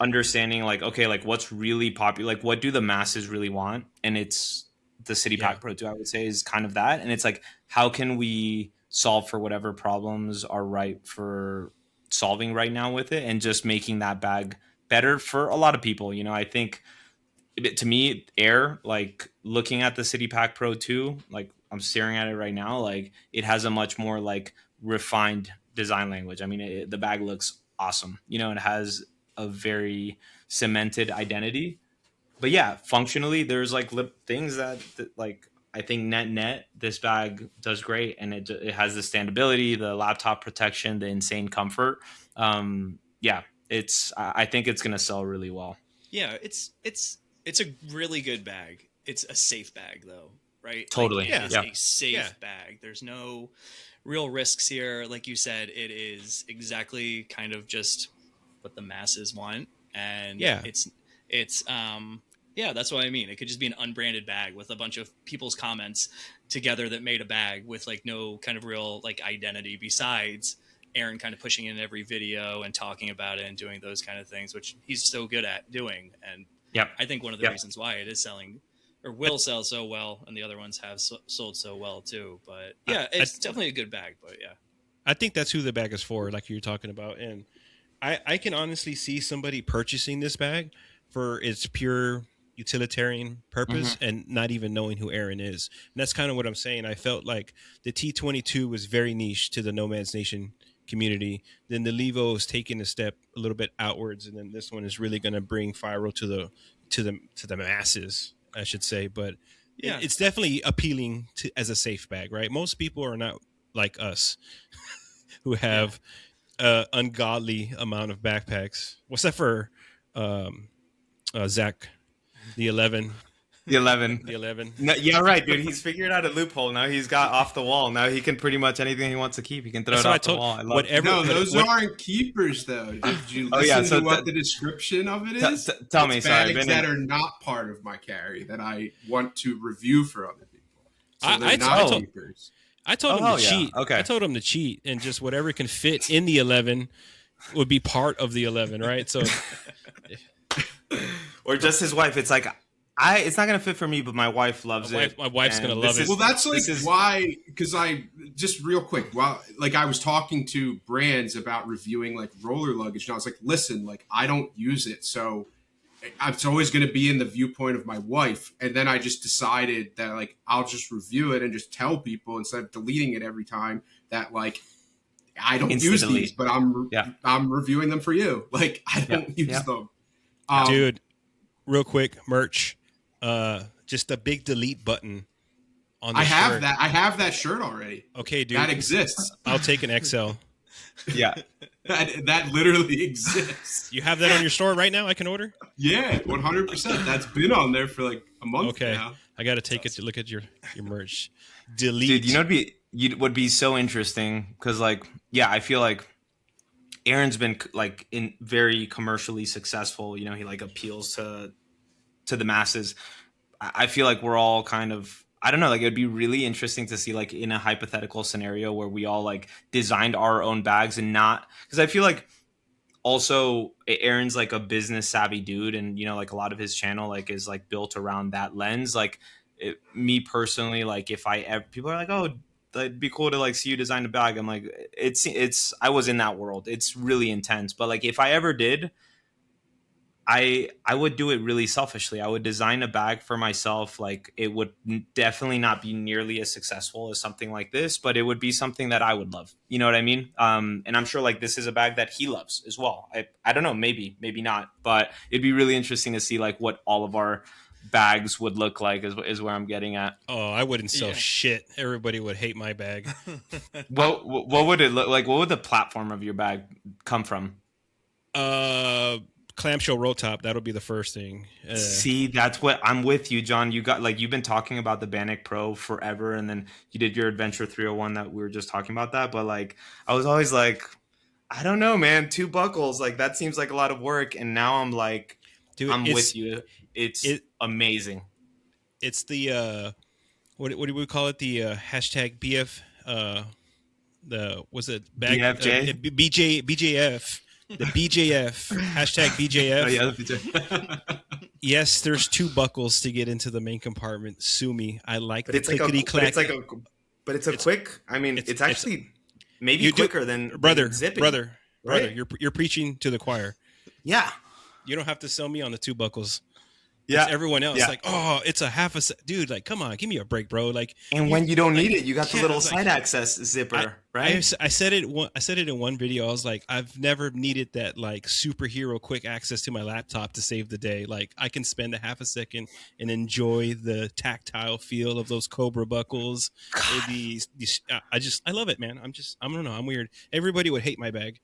understanding like, okay, like what's really popular, like what do the masses really want, and it's the City Yeah. Pack Pro 2, I would say, is kind of that. And it's like, how can we solve for whatever problems are right for solving right now with it, and just making that bag better for a lot of people. I think to me, Air, like looking at the City Pack Pro 2, like I'm staring at it right now, like it has a much more like refined design language. I mean, the bag looks awesome. It has a very cemented identity. But yeah, functionally, there's like things that like I think net this bag does great, and it has the standability, the laptop protection, the insane comfort. Yeah, I think it's gonna sell really well. Yeah, it's a really good bag. It's a safe bag though, right? Like Totally. it Yeah. is Yeah. a safe Yeah. bag. There's no real risks here. Like you said, it is exactly kind of just what the masses want, and Yeah. it's yeah, that's what I mean. It could just be an unbranded bag with a bunch of people's comments together that made a bag with like no kind of real like identity besides Aaron kind of pushing in every video and talking about it and doing those kind of things, which he's so good at doing. And Yep. I think one of the reasons why it is selling or will sell so well, and the other ones have sold so well too. But yeah, it's definitely a good bag. But yeah, I think that's who the bag is for, like you're talking about. And I can honestly see somebody purchasing this bag for its pure utilitarian purpose and not even knowing who Aaron is. And that's kind of what I'm saying. I felt like the T22 was very niche to the Nomads Nation community. Then the Levo is taking a step a little bit outwards, and then this one is really going to bring Fyro to the masses, I should say. But yeah, it's definitely appealing to as a safe bag, right? Most people are not like us who have ungodly amount of backpacks. What's that for? Zach, the 11. The 11. The 11. No, yeah, right, dude. He's figured out a loophole. Now he's got off the wall. Now he can pretty much anything he wants to keep. He can throw That's it what off the wall. I love whatever. No, those what- aren't keepers, though. Did you Oh, listen yeah, so to what the description of it is? tell me, It's sorry. bags that are not part of my carry that I want to review for other people. So they're not keepers. I told him Oh, to yeah. cheat. Okay. I told him to cheat and just whatever can fit in the 11 would be part of the 11, right? So, or just his wife. It's like it's not gonna fit for me, but my wife loves it. my wife's and gonna love it. Well, that's like this is- why, because I just real quick, while like I was talking to brands about reviewing like roller luggage, and I was like, listen, like I don't use it, so it's always going to be in the viewpoint of my wife. And then I just decided that like I'll just review it and just tell people instead of deleting it every time that like I don't use Instantly. these, but I'm reviewing them for you. Like I don't use them. Dude, real quick, merch. Just a big delete button on the I have shirt. that. I have that shirt already. Okay, dude. That exists. I'll take an XL. Yeah. That literally exists. You have that on your store right now? I can order? Yeah, 100%. That's been on there for like a month Okay. now. I got to take it to look at your merch. Delete. Dude, would be so interesting because like, yeah, I feel like Aaron's been like in very commercially successful. He like appeals to the masses. I feel like we're all kind of, I don't know, like it'd be really interesting to see like in a hypothetical scenario where we all like designed our own bags and not, because I feel like also Aaron's like a business savvy dude, and like a lot of his channel like is like built around that lens. Like me personally, like if I ever, people are like, oh, it'd be cool to like see you design a bag. I'm like, it's I was in that world. It's really intense. But like if I ever did, I would do it really selfishly. I would design a bag for myself. Like it would definitely not be nearly as successful as something like this, but it would be something that I would love. You know what I mean? And I'm sure like this is a bag that he loves as well. I don't know, maybe not, but it'd be really interesting to see like what all of our bags would look like is where I'm getting at. Oh, I wouldn't sell Yeah. shit. Everybody would hate my bag. What would it look like? What would the platform of your bag come from? Clamshell roll top. That'll be the first thing. See, that's what I'm with you, John. You got like you've been talking about the Bannock Pro forever, and then you did your Adventure 301 that we were just talking about that. But like, I was always like, I don't know, man. 2 buckles, like that seems like a lot of work. And now I'm like, Dude, I'm with you. It's amazing. It's the what do we call it? The hashtag BF. The was it back BFJ? BJF. The BJF hashtag BJF. Oh, yeah, the Yes, there's 2 buckles to get into the main compartment. Sue me. I like but the it's like clickety clack. but it's a quick. I mean, it's actually maybe you do- quicker than zipping. brother. right? You're preaching to the choir. Yeah, You don't have to sell me on the 2 buckles. yeah. It's everyone else Yeah. like, oh, it's a half a dude. Like, come on, give me a break, bro. Like, And when you don't need it, you got the yeah, little like- side access zipper, right? I said it. I said it in one video. I was like, I've never needed that like superhero quick access to my laptop to save the day. Like, I can spend a half a second and enjoy the tactile feel of those Cobra buckles. I love it, man. I don't know. I'm weird. Everybody would hate my bag.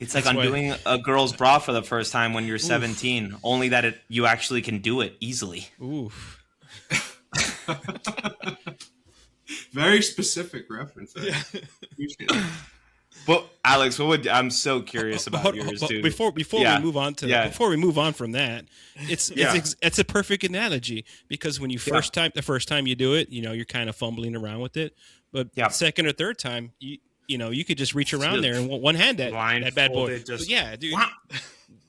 It's like That's why- undoing a girl's bra for the first time when you're 17. Only that you actually can do it easily. Oof. Very specific reference. Yeah. Appreciate it. But Alex, I'm so curious about yours But too. Before Yeah. we move on to Yeah. before we move on from that, Yeah. it's a perfect analogy because when you the first time you do it, you're kind of fumbling around with it, but Yeah. second or third time, you could just reach around there and one hand that bad boy. Blindfolded, just- But yeah, dude.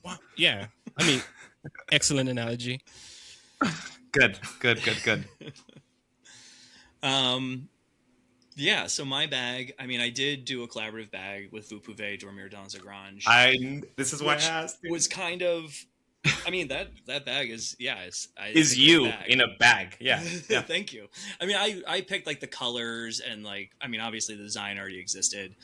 Wah. Yeah, I mean, excellent analogy. Good. Yeah, so my bag, I mean, I did do a collaborative bag with Vous Pouvez Dormir dans la Grange. This is why I which asked. was kind of, I mean, that bag is, yeah, it's a Is great you bag. in a bag? Yeah. Yeah. Thank you. I mean, I picked like the colors and like, I mean, obviously the design already existed,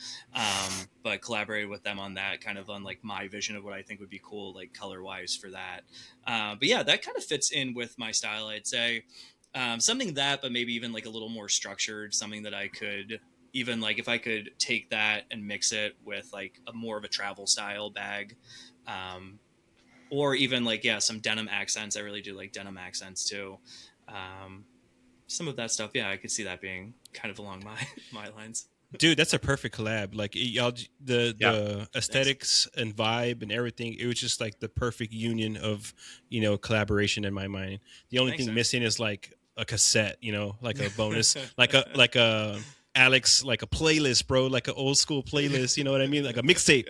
but collaborated with them on that, kind of on like my vision of what I think would be cool, like color wise for that. But yeah, that kind of fits in with my style, I'd say. Something that, but maybe even like a little more structured, something that I could even like if I could take that and mix it with like a more of a travel style bag. Or even like, yeah, some denim accents. I really do like denim accents too. Some of that stuff, yeah, I could see that being kind of along my lines. Dude, that's a perfect collab. Like y'all, the aesthetics and vibe and everything. It was just like the perfect union of collaboration in my mind. The only Thanks, thing man. missing is like a cassette, like a bonus, like a Alex, like a playlist, bro, like an old school playlist. You know what I mean? Like a mixtape,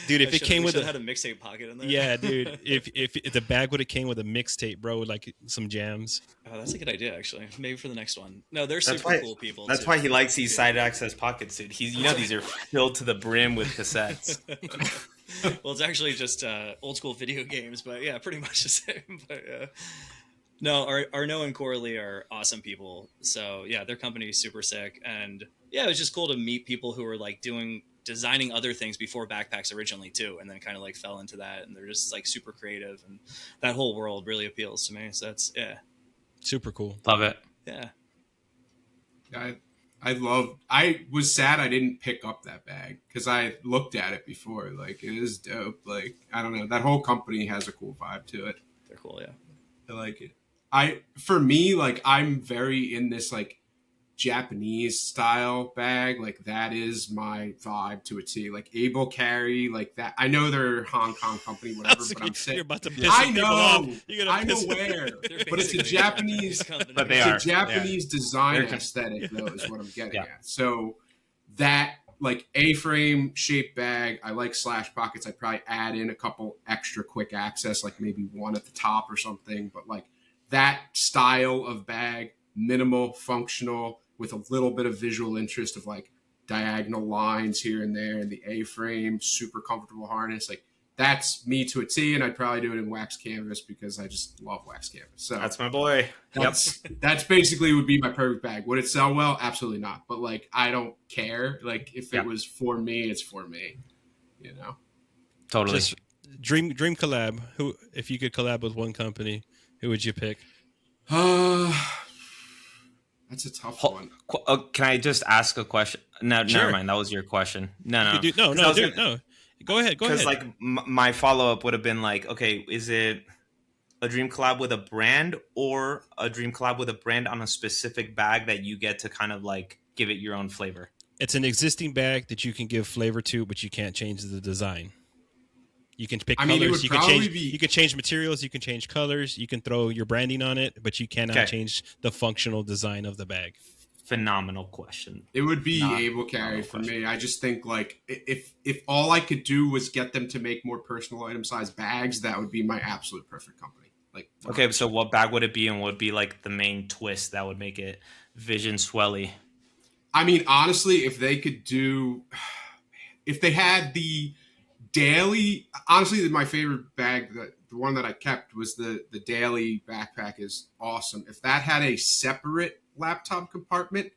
dude. If it came with had a mixtape pocket in there. yeah, dude. If the bag would have came with a mixtape, bro, with like some jams. Oh, that's a good idea, actually. Maybe for the next one. No, they're That's super why- cool people. That's too. why he likes these side access pockets, dude. These are filled to the brim with cassettes. Well, it's actually just old school video games, but yeah, pretty much the same. But no, Arnaud and Coralie are awesome people. So yeah, their company is super sick, and yeah, it was just cool to meet people who were like designing other things before backpacks originally too, and then kind of like fell into that, and they're just like super creative, and that whole world really appeals to me. So that's Super cool. Love it. yeah. I was sad I didn't pick up that bag because I looked at it before. Like, it is dope. Like, I don't know. That whole company has a cool vibe to it. They're cool, yeah. I like it. For me, like, I'm very in this, like, Japanese style bag. Like, that is my vibe to a T. Like, Able Carry, like that. I know they're a Hong Kong company, whatever, but I'm You're saying, about to piss I some people know, off. You're gonna I'm piss- aware, They're but it's a basically Japanese, company. But they it's are. a Japanese design They're- aesthetic, though, is what I'm getting Yeah. at. So that, like, A-frame shaped bag, I like slash pockets. I'd probably add in a couple extra quick access, like maybe one at the top or something. But, like, that style of bag, minimal, functional, with a little bit of visual interest of, like, diagonal lines here and there, and the A-frame, super comfortable harness. Like, that's me to a T, and I'd probably do it in wax canvas because I just love wax canvas. So That's my boy. Yep. that's basically would be my perfect bag. Would it sell well? Absolutely not. But, like, I don't care. Like, if Yeah. it was for me, it's for me. You know? Totally. Just dream collab. Who, if you could collab with one company, who would you pick? That's a tough Ho- one. Can I just ask a question? No, Sure. never mind. That was your question. No. You do, no, 'Cause I no, was dude, gonna- no. Go ahead. Because like my follow up would have been like, okay, is it a dream collab with a brand or a dream collab with a brand on a specific bag that you get to kind of like give it your own flavor? It's an existing bag that you can give flavor to, but you can't change the design. You can pick I mean, it colors. would You can probably change. be- You can change materials. You can change colors. You can throw your branding on it, but you cannot Okay. change the functional design of the bag. phenomenal question. It would be Not able carry for question. me. I just think like if all I could do was get them to make more personal item size bags, that would be my absolute perfect company. Like Okay, 100%. so what bag would it be, and what would be like the main twist that would make it vision swelly? I mean, honestly, if they could do, if they had the daily, honestly, my favorite bag, the one that I kept was the daily backpack is awesome. If that had a separate laptop compartment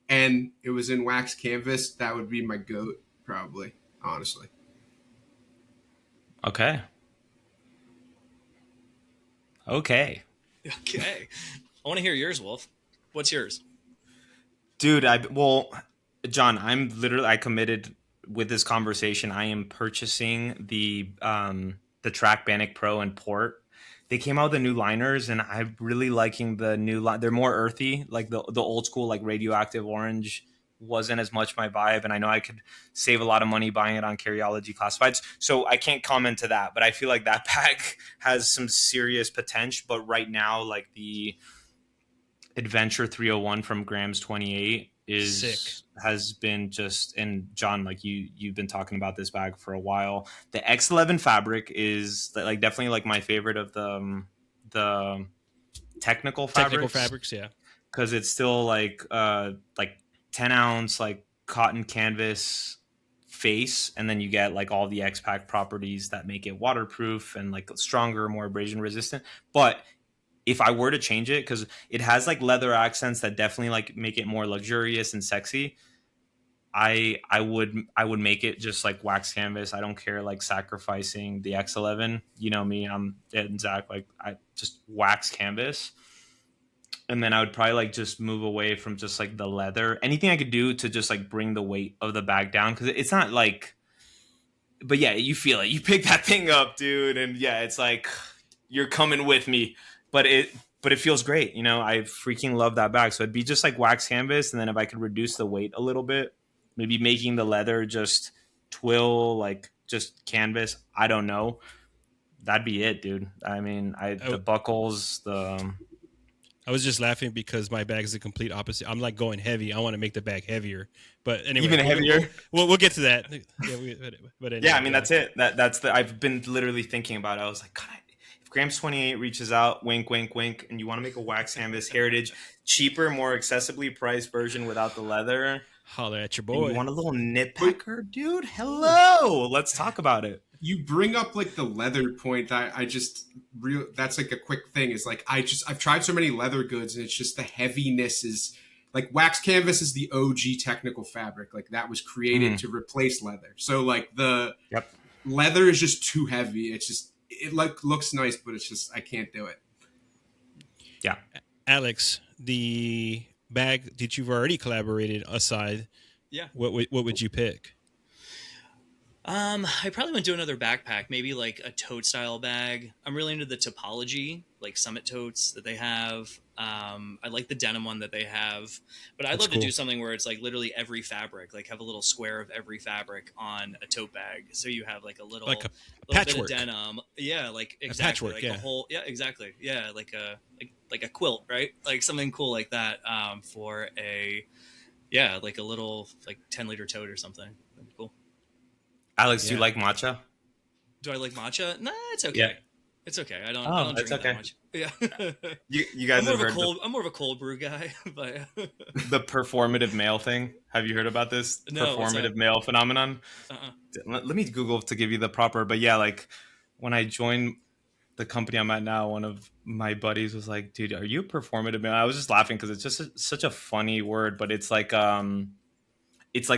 and it was in wax canvas, that would be my goat, probably, honestly. Okay. Okay. Okay. I want to hear yours, Wolf. What's yours? Dude, John, I committed with this conversation. I am purchasing the Track Bannock Pro and Port. They came out with the new liners, and I'm really liking the new line. They're more earthy, like the old school, like radioactive orange wasn't as much my vibe, and I know I could save a lot of money buying it on Carryology Classifieds. So I can't comment to that, but I feel like that bag has some serious potential. But right now, like the Adventure 301 from Grams 28 Sick. has been just, and John, like you've been talking about this bag for a while. The X11 fabric is like definitely like my favorite of the technical fabrics, yeah. because it's still like 10-ounce like cotton canvas face, and then you get like all the xpac properties that make it waterproof and like stronger, more abrasion resistant. But if I were to change it, because it has like leather accents that definitely like make it more luxurious and sexy, I would make it just like wax canvas. I don't care like sacrificing the X11. You know me, I'm and Zach, like I just wax canvas. And then I would probably like just move away from just like the leather. Anything I could do to just like bring the weight of the bag down, because it's not like, but yeah, you feel it. You pick that thing up, dude, and yeah, it's like you're coming with me. But it feels great. You know, I freaking love that bag. So it'd be just like wax canvas, and then if I could reduce the weight a little bit, maybe making the leather just twill, like just canvas. I don't know. That'd be it, dude. I mean, the buckles, I was just laughing because my bag is the complete opposite. I'm like going heavy. I want to make the bag heavier, but anyway, even heavier. We'll get to that. Yeah, but anyway, yeah, I mean that's it. That's the. I've been literally thinking about it. I was like, God, if Grams 28 reaches out, wink, wink, wink, and you want to make a wax canvas heritage, cheaper, more accessibly priced version without the leather, holler at your and boy. you want a little nitpicker, dude? Hello, let's talk about it. You bring up like the leather point. I just real that's like a quick thing is like I've tried so many leather goods and it's just the heaviness is like wax canvas is the OG technical fabric. Like that was created to replace leather. So like the leather is just too heavy. It's just it like looks nice, but it's just I can't do it. Yeah. Alex, the bag that you've already collaborated aside, what would you pick? I probably would do another backpack, maybe like a tote style bag. I'm really into the topology, like Summit totes that they have. I like the denim one that they have, but I'd love to do something where it's like literally every fabric, like have a little square of every fabric on a tote bag. So you have like a little, like a little patchwork. bit of denim. Yeah. Like exactly. A patchwork, like yeah. a whole, yeah, exactly. Yeah. Like a quilt, right? Like something cool like that, for like a little, like 10-liter tote or something. That'd be cool. Alex, do you like matcha? Do I like matcha? Nah, it's okay. Yeah. It's okay. I don't drink it that much. Yeah. You guys have heard I'm more of a cold brew guy, but the performative male thing. Have you heard about this performative male phenomenon? Let me Google to give you the proper. But yeah, like when I joined the company I'm at now, one of my buddies was like, "Dude, are you a performative male?" I was just laughing because it's just such a funny word, but it's like a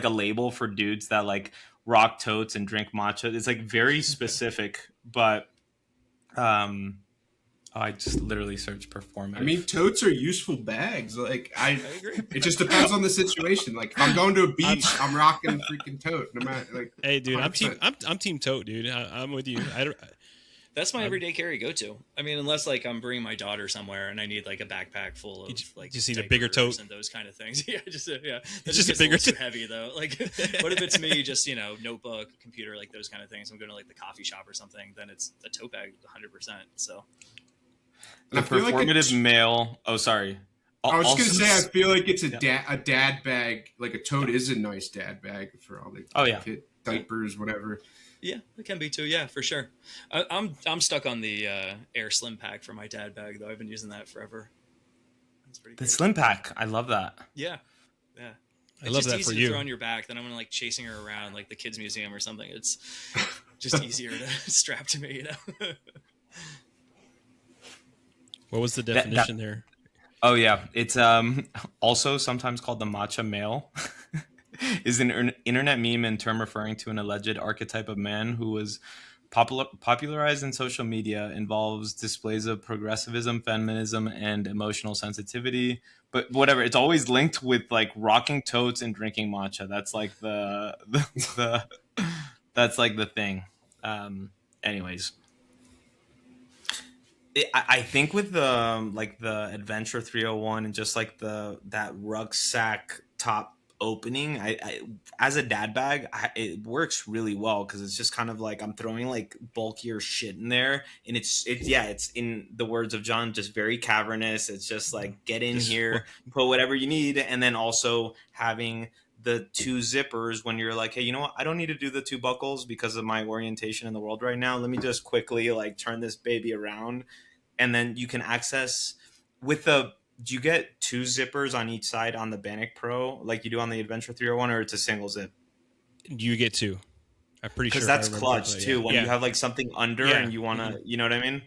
label for dudes that like rock totes and drink matcha. It's like very specific, but I just literally searched performative. I mean, totes are useful bags. Like I agree. It just depends on the situation. Like if I'm going to a beach, I'm rocking a freaking tote. No matter like. Hey, dude, 100%. I'm team tote, dude. I'm with you. That's my everyday carry go-to. I mean, unless like I'm bringing my daughter somewhere and I need like a backpack full of like just need a bigger tote and those kind of things. Yeah, that's just a bigger too heavy though. Like, what if it's me, just notebook, computer, like those kind of things? I'm going to like the coffee shop or something. Then it's a tote bag, 100%. So the performative male. Oh, sorry. I was gonna say, I Also, feel like it's yeah. a dad bag. Like a tote is a nice dad bag for all the Oh yeah. kid diapers, whatever. Yeah, it can be too. Yeah, for sure. I'm stuck on the Air Slim Pack for my dad bag though. I've been using that forever. That's pretty The great. slim pack. I love that. Yeah, yeah. I It's love just that for easy to throw you. on your back. Then I'm gonna like chasing her around like the kids museum or something. It's just easier to strap to me, you know. What was the That definition there? Oh yeah, it's also sometimes called the matcha male. Is an internet meme and term referring to an alleged archetype of man who was popularized in social media, involves displays of progressivism, feminism, and emotional sensitivity. But whatever, it's always linked with like rocking totes and drinking matcha. That's like the that's like the thing. Anyways, I think with the like the Adventure 301 and just like the that rucksack top opening, I as a dad bag, it works really well because it's just kind of like I'm throwing like bulkier shit in there, and it's yeah, it's in the words of John, just very cavernous. It's just like get in Just here, put whatever you need, and then also having the two zippers when you're like, hey, you know what? I don't need to do the two buckles because of my orientation in the world right now. Let me just quickly like turn this baby around, and then you can access with the do you get two zippers on each side on the Bannock Pro like you do on the Adventure 301, or it's a single zip? you get two. I'm pretty Because sure if I that's remember clutch correctly. Yeah, too when you yeah, have like something under yeah. and you want hmm to, you know what I mean?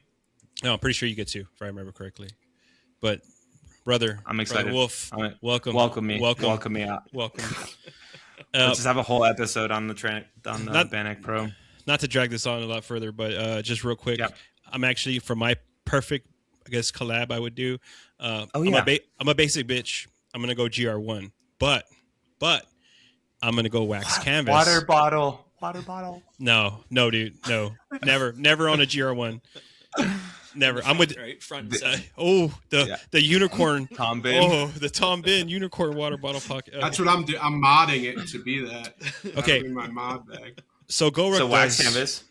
No, I'm pretty sure you get two if I remember correctly. But I'm brother excited. Wolf, All right. welcome, welcome, Welcome me out. welcome. Let's just have a whole episode on on the Not Bannock Pro. not to drag this on a lot further, but just real quick, Yep. I'm actually for my perfect, I guess, collab I would do. Oh yeah. I'm a basic bitch. I'm gonna go GR1, but I'm gonna go wax Water canvas. bottle. Water bottle. No, dude, no, never on a GR1. Never. I'm with. Right front and center. Yeah. The unicorn. Tom Bin. Oh, the Tom Bin unicorn water bottle pocket. That's what I'm doing. I'm modding it to be that. Okay. That'll be my mod bag. So Golrick So wax canvas.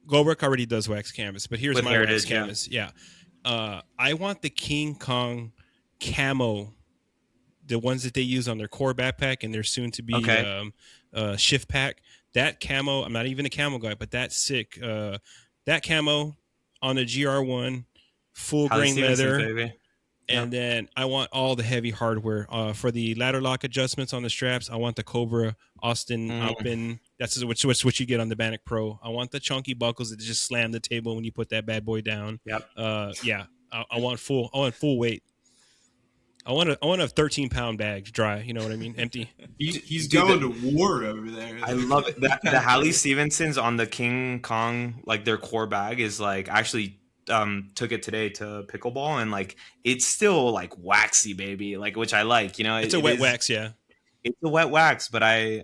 Golrick already does wax canvas, but here's With my wax Heritage, yeah. canvas. Yeah. I want the King Kong camo, the ones that they use on their core backpack and their soon to be Okay. shift pack. That camo, I'm not even a camo guy, but that's sick. That camo on the GR1, full Holly grain Stevenson, leather. baby. And then I want all the heavy hardware for the ladder lock adjustments on the straps. I want the Cobra Austin Alpin. That's what you get on the Bannock Pro. I want the chunky buckles that just slam the table when you put that bad boy down. Yep. Yeah. I want full weight. I want a 13-pound bag dry. You know what I mean? Empty. He's Dude, going to war over there. I love it. The Hallie Stevensons on the King Kong, like their core bag is like actually took it today to pickleball, and like it's still like waxy, baby, like which I like, you know. It's a wet wax, yeah. It's a wet wax, but I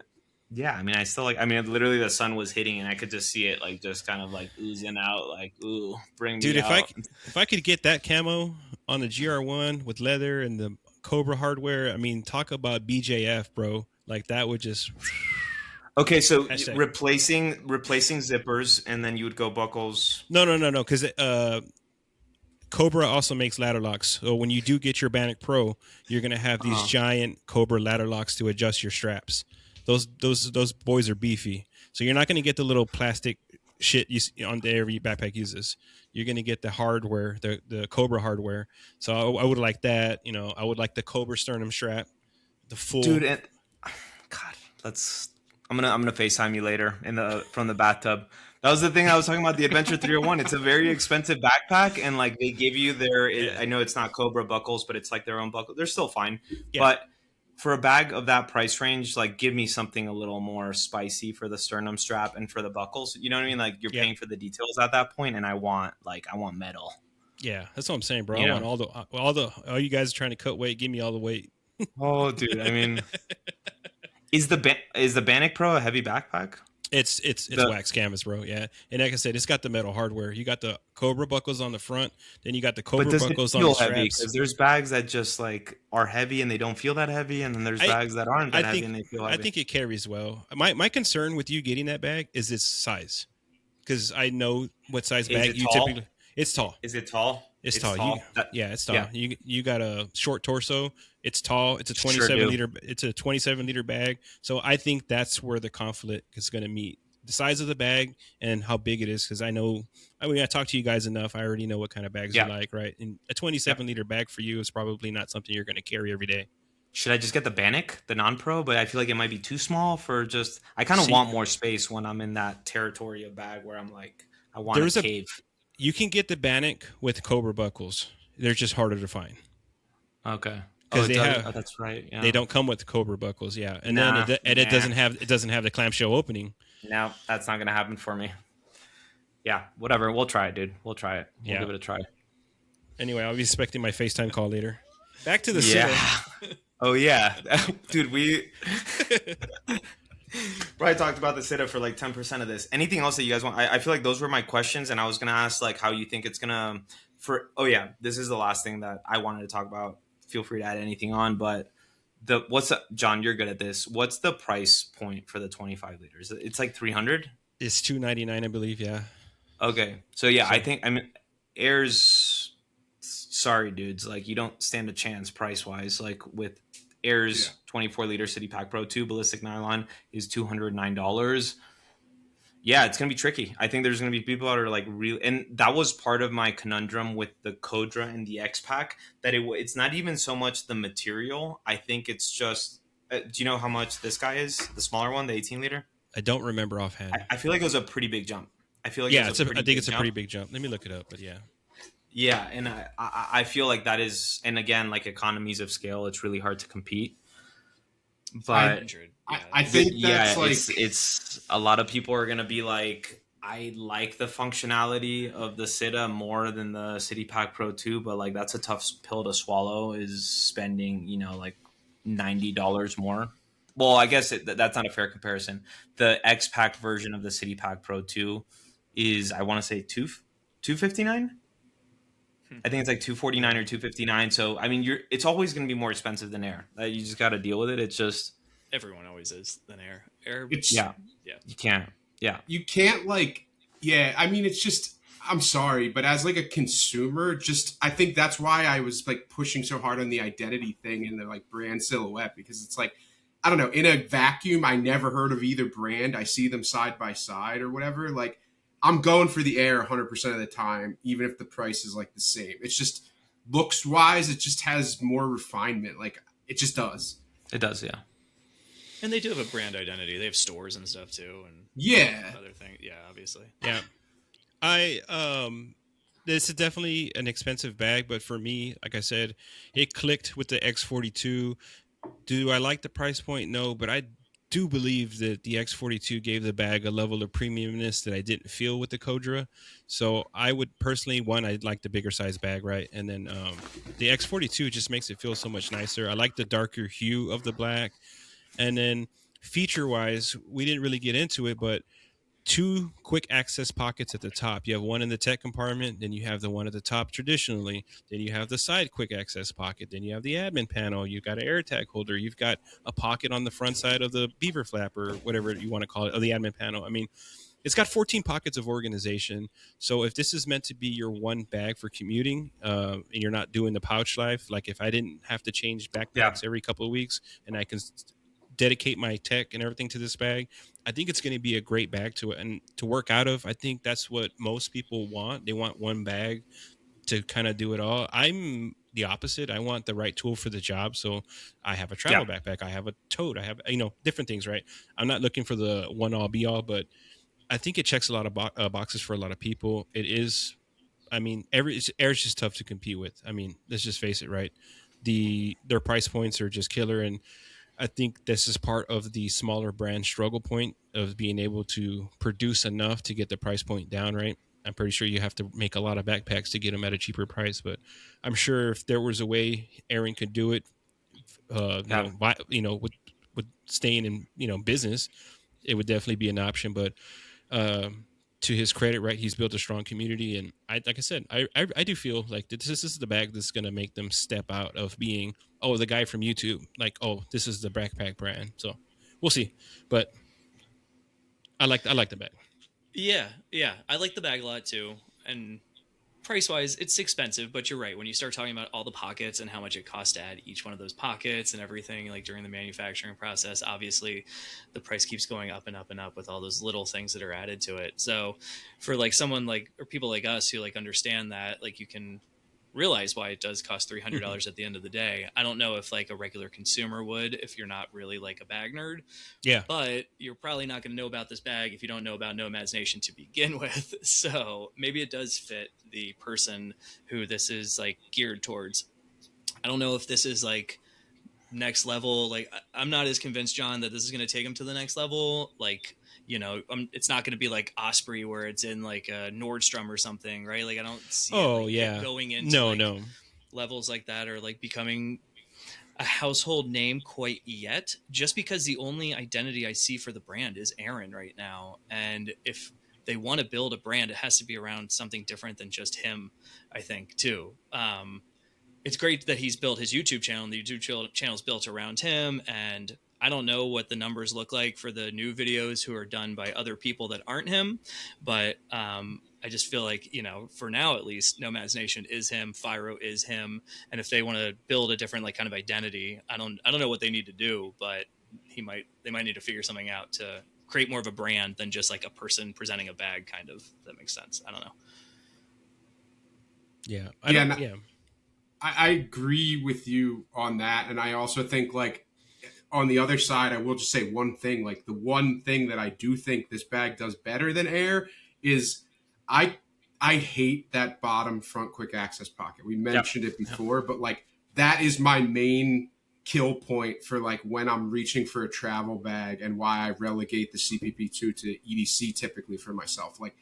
mean I still like, I mean literally the sun was hitting and I could just see it like just kind of like oozing out, like ooh, bring Dude, me out. if I could get that camo on the GR1 with leather and the Cobra hardware, I mean, talk about BJF, bro. Like that would just. Okay, so Hashtag. replacing zippers, and then you would go buckles. No, because Cobra also makes ladder locks. So when you do get your Bannock Pro, you're gonna have these giant Cobra ladder locks to adjust your straps. Those boys are beefy. So you're not gonna get the little plastic shit you see on every backpack uses. You're gonna get the hardware, the Cobra hardware. So I would like that. You know, I would like the Cobra sternum strap, the full. Dude, and God, I'm gonna FaceTime you later from the bathtub. That was the thing I was talking about, the Adventure 301. It's a very expensive backpack, and like they give you their. I know it's not Cobra buckles, but it's like their own buckle. They're still fine, Yeah. but for a bag of that price range, like give me something a little more spicy for the sternum strap and for the buckles. You know what I mean? Like you're paying for the details at that point, and I want metal. Yeah, that's what I'm saying, bro. You I want all you guys are trying to cut weight. Give me all the weight. Oh, dude. I mean, is the Bannock Pro a heavy backpack? It's wax canvas, bro. Yeah, and like I said, it's got the metal hardware. You got the Cobra buckles on the front, then you got the Cobra But does it buckles on feel the heavy? straps. Because there's bags that just like are heavy and they don't feel that heavy, and then there's bags that aren't that heavy and they feel heavy. I think it carries well. My concern with you getting that bag is its size, because I know what size bag you tall? typically. It's tall. Is it tall? It's It's tall. tall. Yeah, it's tall. Yeah, You got a short torso. It's tall. It's a sure 27 do. liter. It's a 27-liter bag. So I think that's where the conflict is going to meet: the size of the bag and how big it is. Because I mean, I talked to you guys enough. I already know what kind of bags you Yeah. like, right? And a Yep. 27-liter bag for you is probably not something you're going to carry every day. Should I just get the Bannock, the non-pro? But I feel like it might be too small for just. I kind of See, want more space when I'm in that territory of bag where I'm like, I want a there's a cave. you can get the Bannock with Cobra buckles. They're just harder to find Okay. Oh, because it does. Oh, that's right. they Yeah. don't come with Cobra buckles. Yeah, and then Nah. it Nah. doesn't have the clamshell opening. No, that's not gonna happen for me. Yeah. Whatever. We'll try it, dude. We'll try it. We'll Yeah. give it a try. Anyway, I'll be expecting my FaceTime call later. Back to the Yeah. Citta. Oh yeah, dude. We probably talked about the Citta for like 10% of this. Anything else that you guys want? I feel like those were my questions, and I was gonna ask like how you think it's gonna. For oh yeah, this is the last thing that I wanted to talk about. Feel free to add anything on, but John? You're good at this. What's the price point for the 25 liters? It's like 300. It's $2.99, I believe. Yeah. Okay, so yeah, I So think I mean Airs. Sorry, dudes. Like you don't stand a chance price wise. Like with Yeah. Airs 24-liter City Pack Pro 2 ballistic nylon is $209. Yeah, it's gonna be tricky. I think there's gonna be people that are like real, and that was part of my conundrum with the Kodra and the xpac. That it's not even so much the material. I think it's just. Do you know how much this guy is? The smaller one, the 18-liter. I don't remember offhand. I feel like it was a pretty big jump. I feel like it Yeah, was a pretty I think big it's a jump. pretty big jump. Let me look it up. But yeah, Yeah, and I feel like that is, and again, like economies of scale, it's really hard to compete. But 100. I think yeah, that's like it's a lot of people are gonna be like, I like the functionality of the Citta more than the City Pack Pro 2, but like that's a tough pill to swallow. Is spending like $90 more. Well, I guess that's not a fair comparison. The X Pack version of the City Pack Pro 2 is, I want to say, 259. I think it's like 249 or 259. So I mean, it's always going to be more expensive than air. You just got to deal with it. It's just Everyone always is than air. Air. it's yeah, Yeah. you can't. Yeah, you can't like yeah, I mean it's just I'm sorry, but as like a consumer, just I think that's why I was like pushing so hard on the identity thing and the like brand silhouette, because it's like I don't know, in a vacuum I never heard of either brand. I see them side by side or whatever. Like I'm going for the Air 100% of the time, even if the price is like the same. It's just looks wise, it just has more refinement. Like it just does. it does. Yeah, And they do have a brand identity. They have stores and stuff too, and Yeah. other things. Yeah, obviously. yeah. I This is definitely an expensive bag, but for me, like I said, it clicked with the X42. Do I like the price point? No, but I do believe that the X42 gave the bag a level of premiumness that I didn't feel with the Kodra. So I would personally, I'd like the bigger size bag, right? And then the X42 just makes it feel so much nicer. I like the darker hue of the black. And then feature wise, we didn't really get into it, but two quick access pockets at the top. You have one in the tech compartment, then you have the one at the top traditionally, then you have the side quick access pocket, then you have the admin panel, you've got an AirTag holder, you've got a pocket on the front side of the beaver flap or whatever you want to call it, of the admin panel. I mean, it's got 14 pockets of organization. So if this is meant to be your one bag for commuting, and you're not doing the pouch life, like if I didn't have to change backpacks every couple of weeks and I can dedicate my tech and everything to this bag, I think it's going to be a great bag to work out of. I think that's what most people want. They want one bag to kind of do it all. I'm the opposite. I want the right tool for the job. So I have a travel backpack. I have a tote. I have, different things, right? I'm not looking for the one all be all, but I think it checks a lot of boxes for a lot of people. It is, I mean, air's just tough to compete with. I mean, let's just face it, right? Their price points are just killer, and I think this is part of the smaller brand struggle point of being able to produce enough to get the price point down, right? I'm pretty sure you have to make a lot of backpacks to get them at a cheaper price, but I'm sure if there was a way Aaron could do it, with staying in business, it would definitely be an option. But to his credit, right, he's built a strong community, and like I said, I do feel like this is the bag that's going to make them step out of being the guy from YouTube, like this is the backpack brand. So we'll see, but I like the bag. Yeah, I like the bag a lot too, and price wise, it's expensive, but you're right. When you start talking about all the pockets and how much it costs to add each one of those pockets and everything, like during the manufacturing process, obviously the price keeps going up and up and up with all those little things that are added to it. So for like someone like, or people like us who like understand that, like you can realize why it does cost $300 at the end of the day. I don't know if like a regular consumer would, if you're not really like a bag nerd, Yeah. but you're probably not going to know about this bag if you don't know about Nomad's Nation to begin with. So maybe it does fit the person who this is like geared towards. I don't know if this is like next level. Like I'm not as convinced, John, that this is going to take him to the next level. Like, you know, it's not going to be like Osprey where it's in like a Nordstrom or something, right? Like I don't see going into levels like that or like becoming a household name quite yet, just because the only identity I see for the brand is Aaron right now. And if they want to build a brand, it has to be around something different than just him, I think, too. It's great that he's built his YouTube channel, and the YouTube channel's built around him. And I don't know what the numbers look like for the new videos who are done by other people that aren't him, but I just feel like, you know, for now at least, Nomad's Nation is him, Fyro is him, and if they want to build a different like kind of identity, I don't know what they need to do, but they might need to figure something out to create more of a brand than just like a person presenting a bag, kind of. If that makes sense. I don't know. Yeah, I agree with you on that, and I also think like on the other side, I will just say one thing. Like the one thing that I do think this bag does better than Air is I hate that bottom front quick access pocket. We mentioned it before, but like that is my main kill point for like when I'm reaching for a travel bag and why I relegate the CPP2 to EDC typically for myself. Like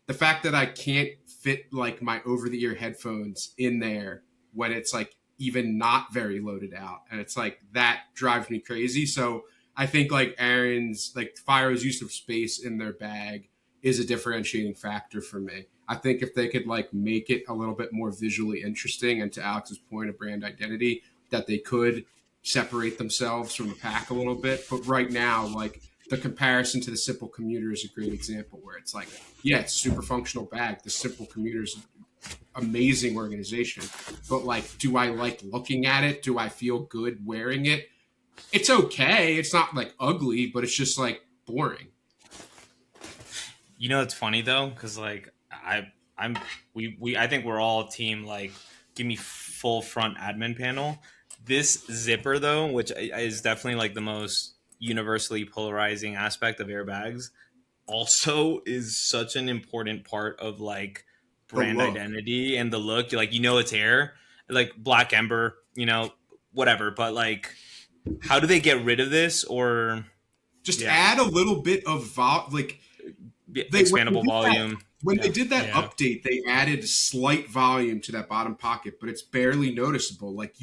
the fact that I can't fit like my over-the-ear headphones in there when it's like even not very loaded out. And it's like, that drives me crazy. So I think like Fyro's use of space in their bag is a differentiating factor for me. I think if they could like make it a little bit more visually interesting, and to Alex's point of brand identity, that they could separate themselves from the pack a little bit. But right now, like the comparison to the Simple Commuter is a great example where it's like, yeah, it's a super functional bag. The Simple Commuter is amazing organization, but like, do I like looking at it? Do I feel good wearing it? It's okay. It's not like ugly, but it's just like boring. You know, it's funny though, because like I think we're all team like give me full front admin panel. This zipper though, which is definitely like the most universally polarizing aspect of airbags, also is such an important part of like brand identity and the look. Like, you know, it's Air, like Black Ember, you know, whatever. But like, how do they get rid of this, or just add a little bit of expandable volume? When they did that update, they added slight volume to that bottom pocket, but it's barely noticeable. Like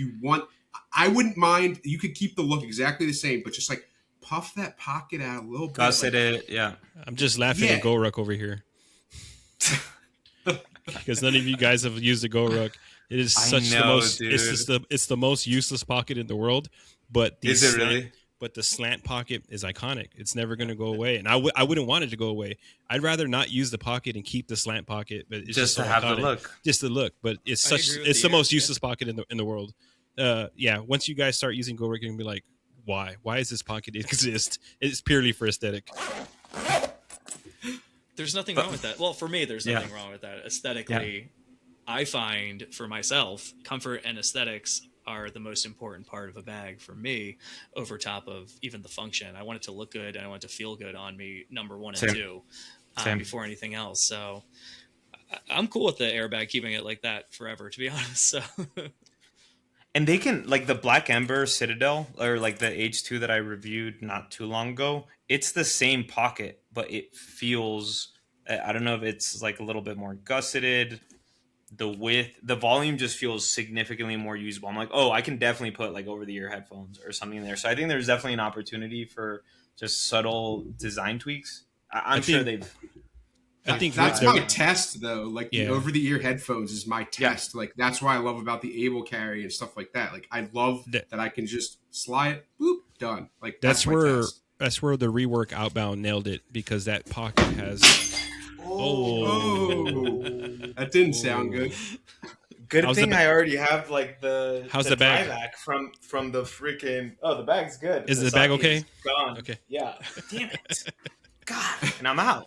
I wouldn't mind. You could keep the look exactly the same, but just like puff that pocket out a little bit. Gusset it, yeah. I'm just laughing at GoRuck over here because none of you guys have used a GoRuck. It is it's the most useless pocket in the world. But is it really? But the slant pocket is iconic. It's never going to go away, and I wouldn't want it to go away. I'd rather not use the pocket and keep the slant pocket, but it's just to have the look. Just the look. But it's the most useless pocket in the world. Once you guys start using GoRuck, you're gonna be like, why? Why does this pocket exist? It's purely for aesthetic. There's nothing wrong with that. Well, for me, there's nothing wrong with that. Aesthetically, I find for myself, comfort and aesthetics are the most important part of a bag for me, over top of even the function. I want it to look good and I want it to feel good on me, number one and two, before anything else. So I'm cool with the airbag keeping it like that forever, to be honest. So. And they can, like the Black Ember Citadel, or like the H2 that I reviewed not too long ago, it's the same pocket, but it feels, I don't know if it's like a little bit more gusseted. The width, the volume just feels significantly more usable. I'm like, oh, I can definitely put like over the ear headphones or something in there. So I think there's definitely an opportunity for just subtle design tweaks. I think that's my test though. Like the over the ear headphones is my test. Like that's why I love about the able carry and stuff like that. Like I love that I can just slide it, boop, done. Like that's where the rework outbound nailed it, because that pocket has Oh, that didn't sound good. Good How's thing the I already have like How's the the bag? dry back from the freaking. Oh, the bag's good. Is the bag sake okay? is gone. Okay. Yeah. Damn it. God. And I'm out.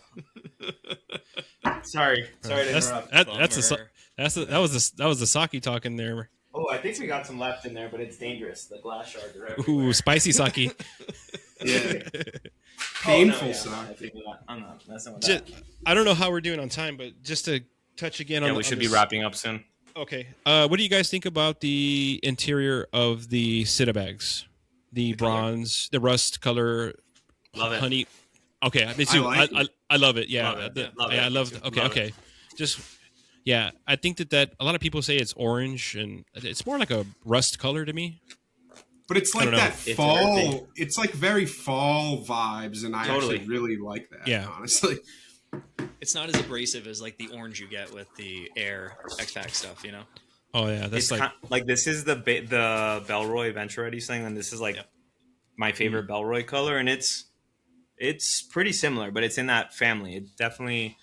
Sorry to interrupt. Bummer. That was the sake talking there. Oh, I think we got some left in there, but it's dangerous. The glass shards are everywhere. Ooh, spicy sake. Yeah, Oh, painful no, sake. I'm not messing with Just, that. I don't know how we're doing on time, but just to touch again on Yeah, the, we should on be this- wrapping up soon. Okay. What do you guys think about the interior of the Citta bags? The bronze, the rust color, Love it. honey. Okay, me I too. like I love it. Yeah, Love it. yeah, Love I it. love. Okay, Love okay. Just yeah, I think that a lot of people say it's orange, and it's more like a rust color to me. But it's like don't know. that It's fall. earthy. It's like very fall vibes, and I Totally. actually really like that. Yeah. Honestly. It's not as abrasive as like the orange you get with the Air XPac stuff, you know. Oh yeah, that's It's like this is the Belroy Venture Ready thing, and this is like Yep. my favorite Belroy color, and it's pretty similar, but it's in that family. It definitely,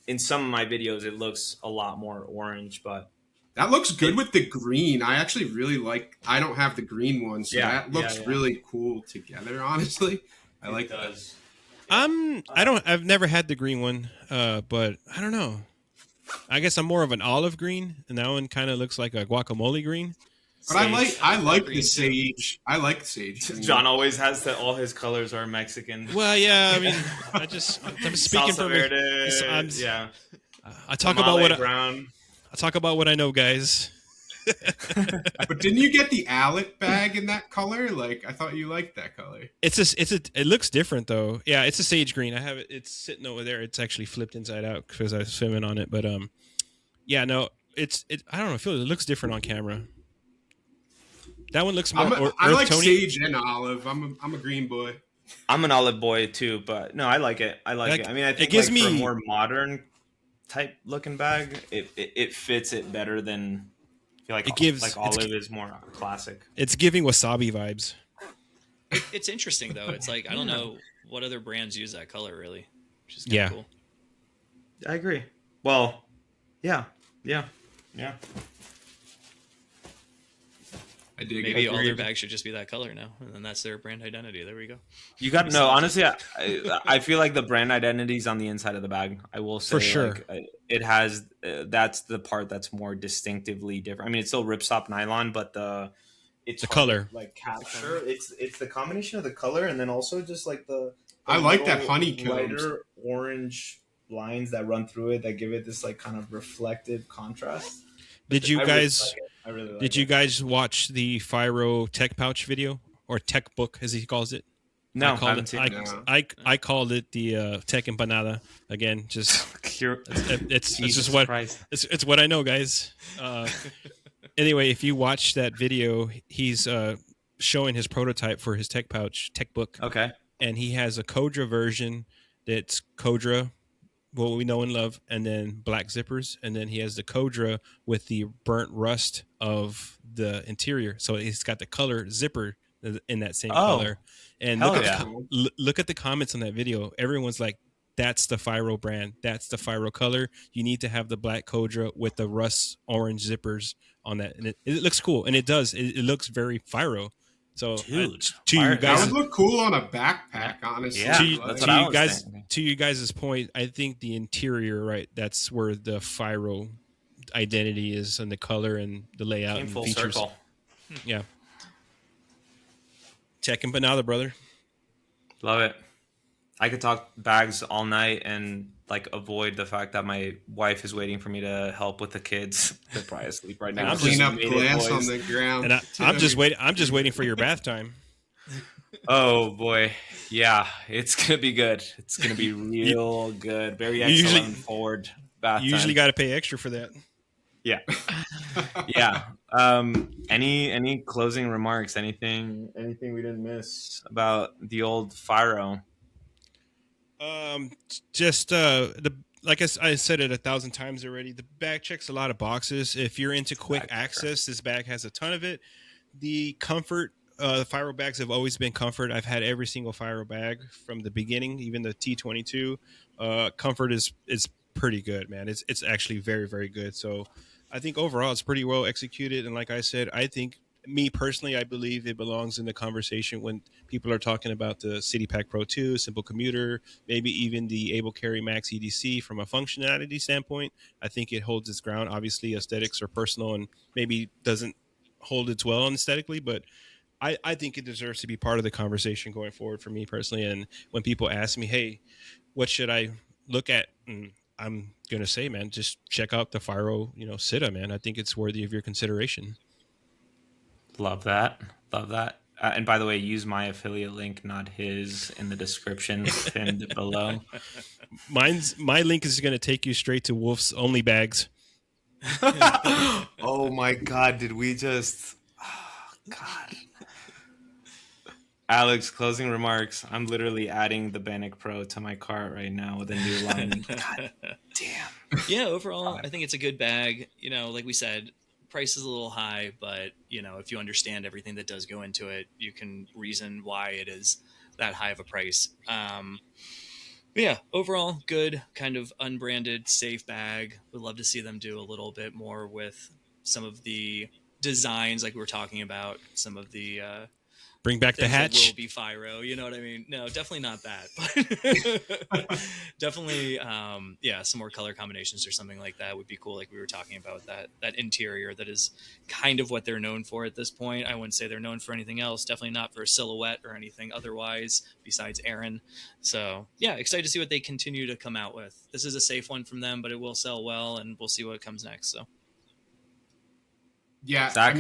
in some of my videos, it looks a lot more orange, but That looks good with the green. I actually really like. I don't have the green one, so Yeah, that looks yeah. really cool together. Honestly, I like that. does. I've never had the green one, but I don't know. I guess I'm more of an olive green, and that one kind of looks like a guacamole green. But I like Green the too. sage. I like the sage. green. John always has that all his colors are Mexican. Well, yeah, I mean, I'm speaking Salsa from verde, I'm- yeah. I talk about what brown. I talk about what I know, guys. But didn't you get the Alec bag in that color? Like I thought you liked that color. It looks different though. Yeah, it's a sage green. I have it. It's sitting over there. It's actually flipped inside out because I was swimming on it. But yeah, no, I don't know. I feel it looks different on camera. That one looks more I earth like tony. sage and olive. I'm a green boy. I'm an olive boy too, but no, I like it. I like it. I mean, I think gives like, for a me- more modern type looking bag, it fits it better than. I feel like It gives- like olive is more classic. It's giving wasabi vibes. It's interesting though. It's like I don't know what other brands use that color really, which is Yeah. cool. I agree. Well, yeah. I dig Maybe it. all their bags should just be that color now, and then that's their brand identity. There we go. You got no. Honestly, I feel like the brand identity is on the inside of the bag. I will say For sure. like, it has. That's the part that's more distinctively different. I mean, it's still ripstop nylon, but it's The hard color. to, like capture. It's the combination of the color and then also just like the I like that little honeycombs. lighter orange lines that run through it that give it this like kind of reflective contrast. Did you I really guys? like it. I really like Did you it. guys watch the Fyro tech pouch video or tech book as he calls it? No, I I called haven't it. seen I, it. No. I called it the tech empanada. Again, just it's Jesus just what Christ. it's what I know, guys. Anyway, if you watch that video, he's showing his prototype for his tech pouch tech book, Okay. and he has a Kodra version that's Kodra, what we know and love, and then black zippers, and then he has the Kodra with the burnt rust of the interior. So he's got the color zipper in that same Oh, color. And hell look, yeah. look at the comments on that video. Everyone's like, "That's the Fyro brand. That's the Fyro color. You need to have the black Kodra with the rust orange zippers on that." And it looks cool, and it does. It looks very Fyro. So Dude, to Fyro- you That guys, would look cool on a backpack, honestly. Yeah, to, that's to what I you was guys, thinking. to you guys' point, I think the interior, right? That's where the Fyro identity is, and the color and the layout Came and full features. circle. Yeah, tech and banana, brother. Love it. I could talk bags all night and like avoid the fact that my wife is waiting for me to help with the kids. They're probably asleep right now. And I'm clean just up Made it, glass boys. on the ground. And I'm just waiting. I'm just waiting for your bath time. Oh boy, yeah, it's gonna be good. It's gonna be real good. Very You usually- excellent forward bath You usually time. got to pay extra for that. Yeah, yeah. Any closing remarks? Anything we didn't miss about the old Fyro? Just the like I said it 1,000 times already. The bag checks a lot of boxes. If you're into quick Bag checker. access, this bag has a ton of it. The comfort, the Fyro bags have always been comfort. I've had every single Fyro bag from the beginning, even the T22. Comfort is pretty good, man. It's actually very, very good. So I think overall it's pretty well executed. And like I said, I think me personally, I believe it belongs in the conversation when people are talking about the City Pack Pro 2, Simple Commuter, maybe even the Able Carry Max EDC from a functionality standpoint. I think it holds its ground. Obviously, aesthetics are personal and maybe doesn't hold its well aesthetically, but I think it deserves to be part of the conversation going forward for me personally. And when people ask me, hey, what should I look at? And I'm gonna say, man, just check out the Fyro, Citta, man. I think it's worthy of your consideration. Love that. Love that. And by the way, use my affiliate link, not his, in the description pinned below. My link is gonna take you straight to Wolf's Only Bags. Oh my God! Did we just? Oh, God. Alex, closing remarks. I'm literally adding the Bannock Pro to my cart right now with a new line. God damn. Yeah, overall, I think it's a good bag. Like we said, price is a little high, but if you understand everything that does go into it, you can reason why it is that high of a price. But yeah, overall, good, kind of unbranded, safe bag. Would love to see them do a little bit more with some of the designs, like we were talking about, some of the Bring back the things that hatch. will be Fyro, you know what I mean? No, definitely not that, but definitely, some more color combinations or something like that would be cool. Like we were talking about that interior that is kind of what they're known for at this point. I wouldn't say they're known for anything else. Definitely not for a silhouette or anything otherwise besides Aaron. So yeah, excited to see what they continue to come out with. This is a safe one from them, but it will sell well, and we'll see what comes next. So. Yeah, Zach,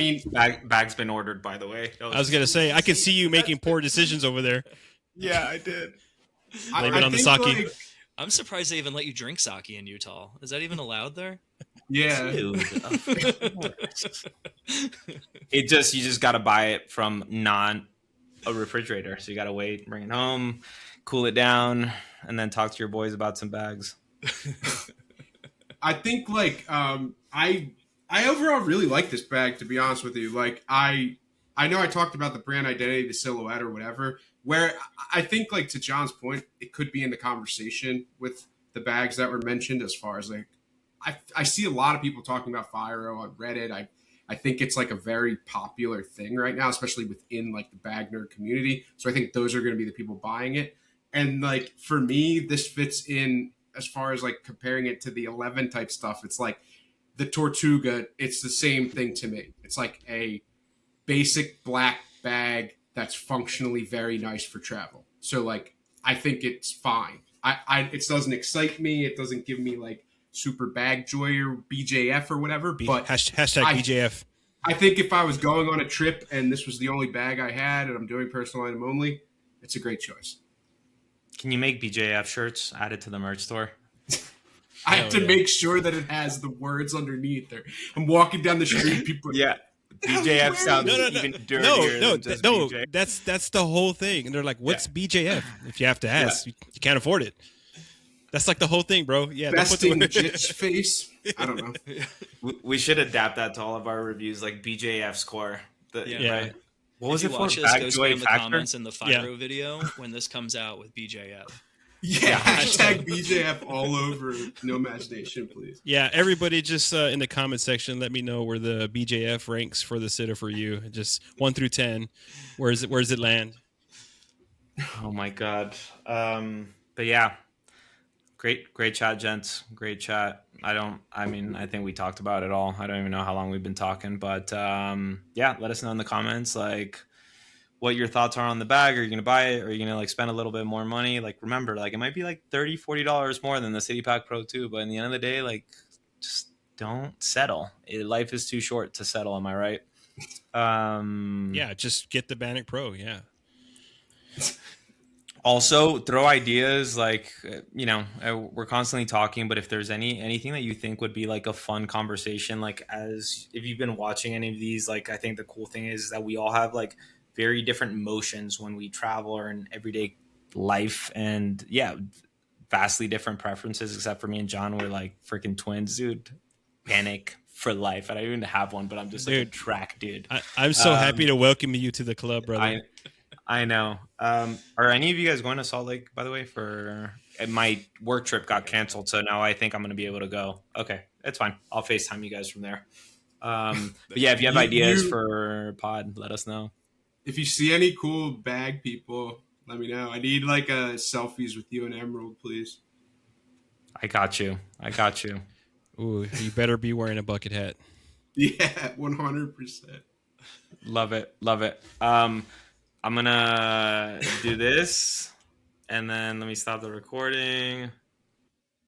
bag's been ordered, by the way. I was gonna say, I can see you making poor decisions over there. Yeah, I did. Blame it on the sake. I'm surprised they even let you drink sake in Utah. Is that even allowed there? Yeah. Dude, you just got to buy it from a refrigerator. So you got to wait, bring it home, cool it down, and then talk to your boys about some bags. I think I overall really like this bag, to be honest with you. Like I know I talked about the brand identity, the silhouette or whatever, where I think, like, to John's point, it could be in the conversation with the bags that were mentioned, as far as like, I see a lot of people talking about Fyro on Reddit. I think it's like a very popular thing right now, especially within like the bag nerd community. So I think those are going to be the people buying it. And like, for me, this fits in as far as like comparing it to the 11 type stuff. It's like, the Tortuga, it's the same thing to me. It's like a basic black bag that's functionally very nice for travel. So like, I think it's fine. It doesn't excite me. It doesn't give me like super bag joy or BJF or whatever. But hashtag BJF. I think if I was going on a trip and this was the only bag I had and I'm doing personal item only, it's a great choice. Can you make BJF shirts? Add it to the merch store. I have to make sure that it has the words underneath there. I'm walking down the street, people. Yeah, BJF sounds even dirtier. No, BJ. that's the whole thing. And they're like, "What's BJF?" If you have to ask, you can't afford it. That's like the whole thing, bro. Yeah, besting Jit's face. I don't know. We should adapt that to all of our reviews, like BJF score. Right? What was it for? Watch us go spam the comments in the Fyro video when this comes out with BJF. Yeah, hashtag BJF all over. No imagination, please. Yeah, everybody just in the comment section, let me know where the BJF ranks for the Citta for you. Just 1 through 10. Where does it land? Oh my God. But yeah, great chat, gents. Great chat. I think we talked about it all. I don't even know how long we've been talking, but yeah, let us know in the comments, like, what your thoughts are on the bag. Are you going to buy it? Or are you going to like spend a little bit more money? Like, remember, like, it might be like $30-$40 more than the City Pack Pro 2, but in the end of the day, like, just don't settle. Life is too short to settle. Am I right? Yeah, just get the Bannock Pro. Yeah. Also, throw ideas, like, we're constantly talking, but if there's anything that you think would be like a fun conversation, like, as if you've been watching any of these, like, I think the cool thing is that we all have like very different emotions when we travel or in everyday life, and yeah, vastly different preferences, except for me and John, we're like freaking twins, dude. Panic for life. I don't even have one, but I'm just like a track dude. I'm so happy to welcome you to the club, brother. I know. Are any of you guys going to Salt Lake, by the way, for my work trip got canceled, so now I think I'm gonna be able to go. Okay, it's fine. I'll FaceTime you guys from there. But yeah, if you have ideas You for pod, let us know. if you see any cool bag people, let me know. I need like a selfies with you and Emerald, please. I got you. I got you. Ooh, you better be wearing a bucket hat. Yeah, 100%. Love it. Love it. I'm gonna do this, and then let me stop the recording.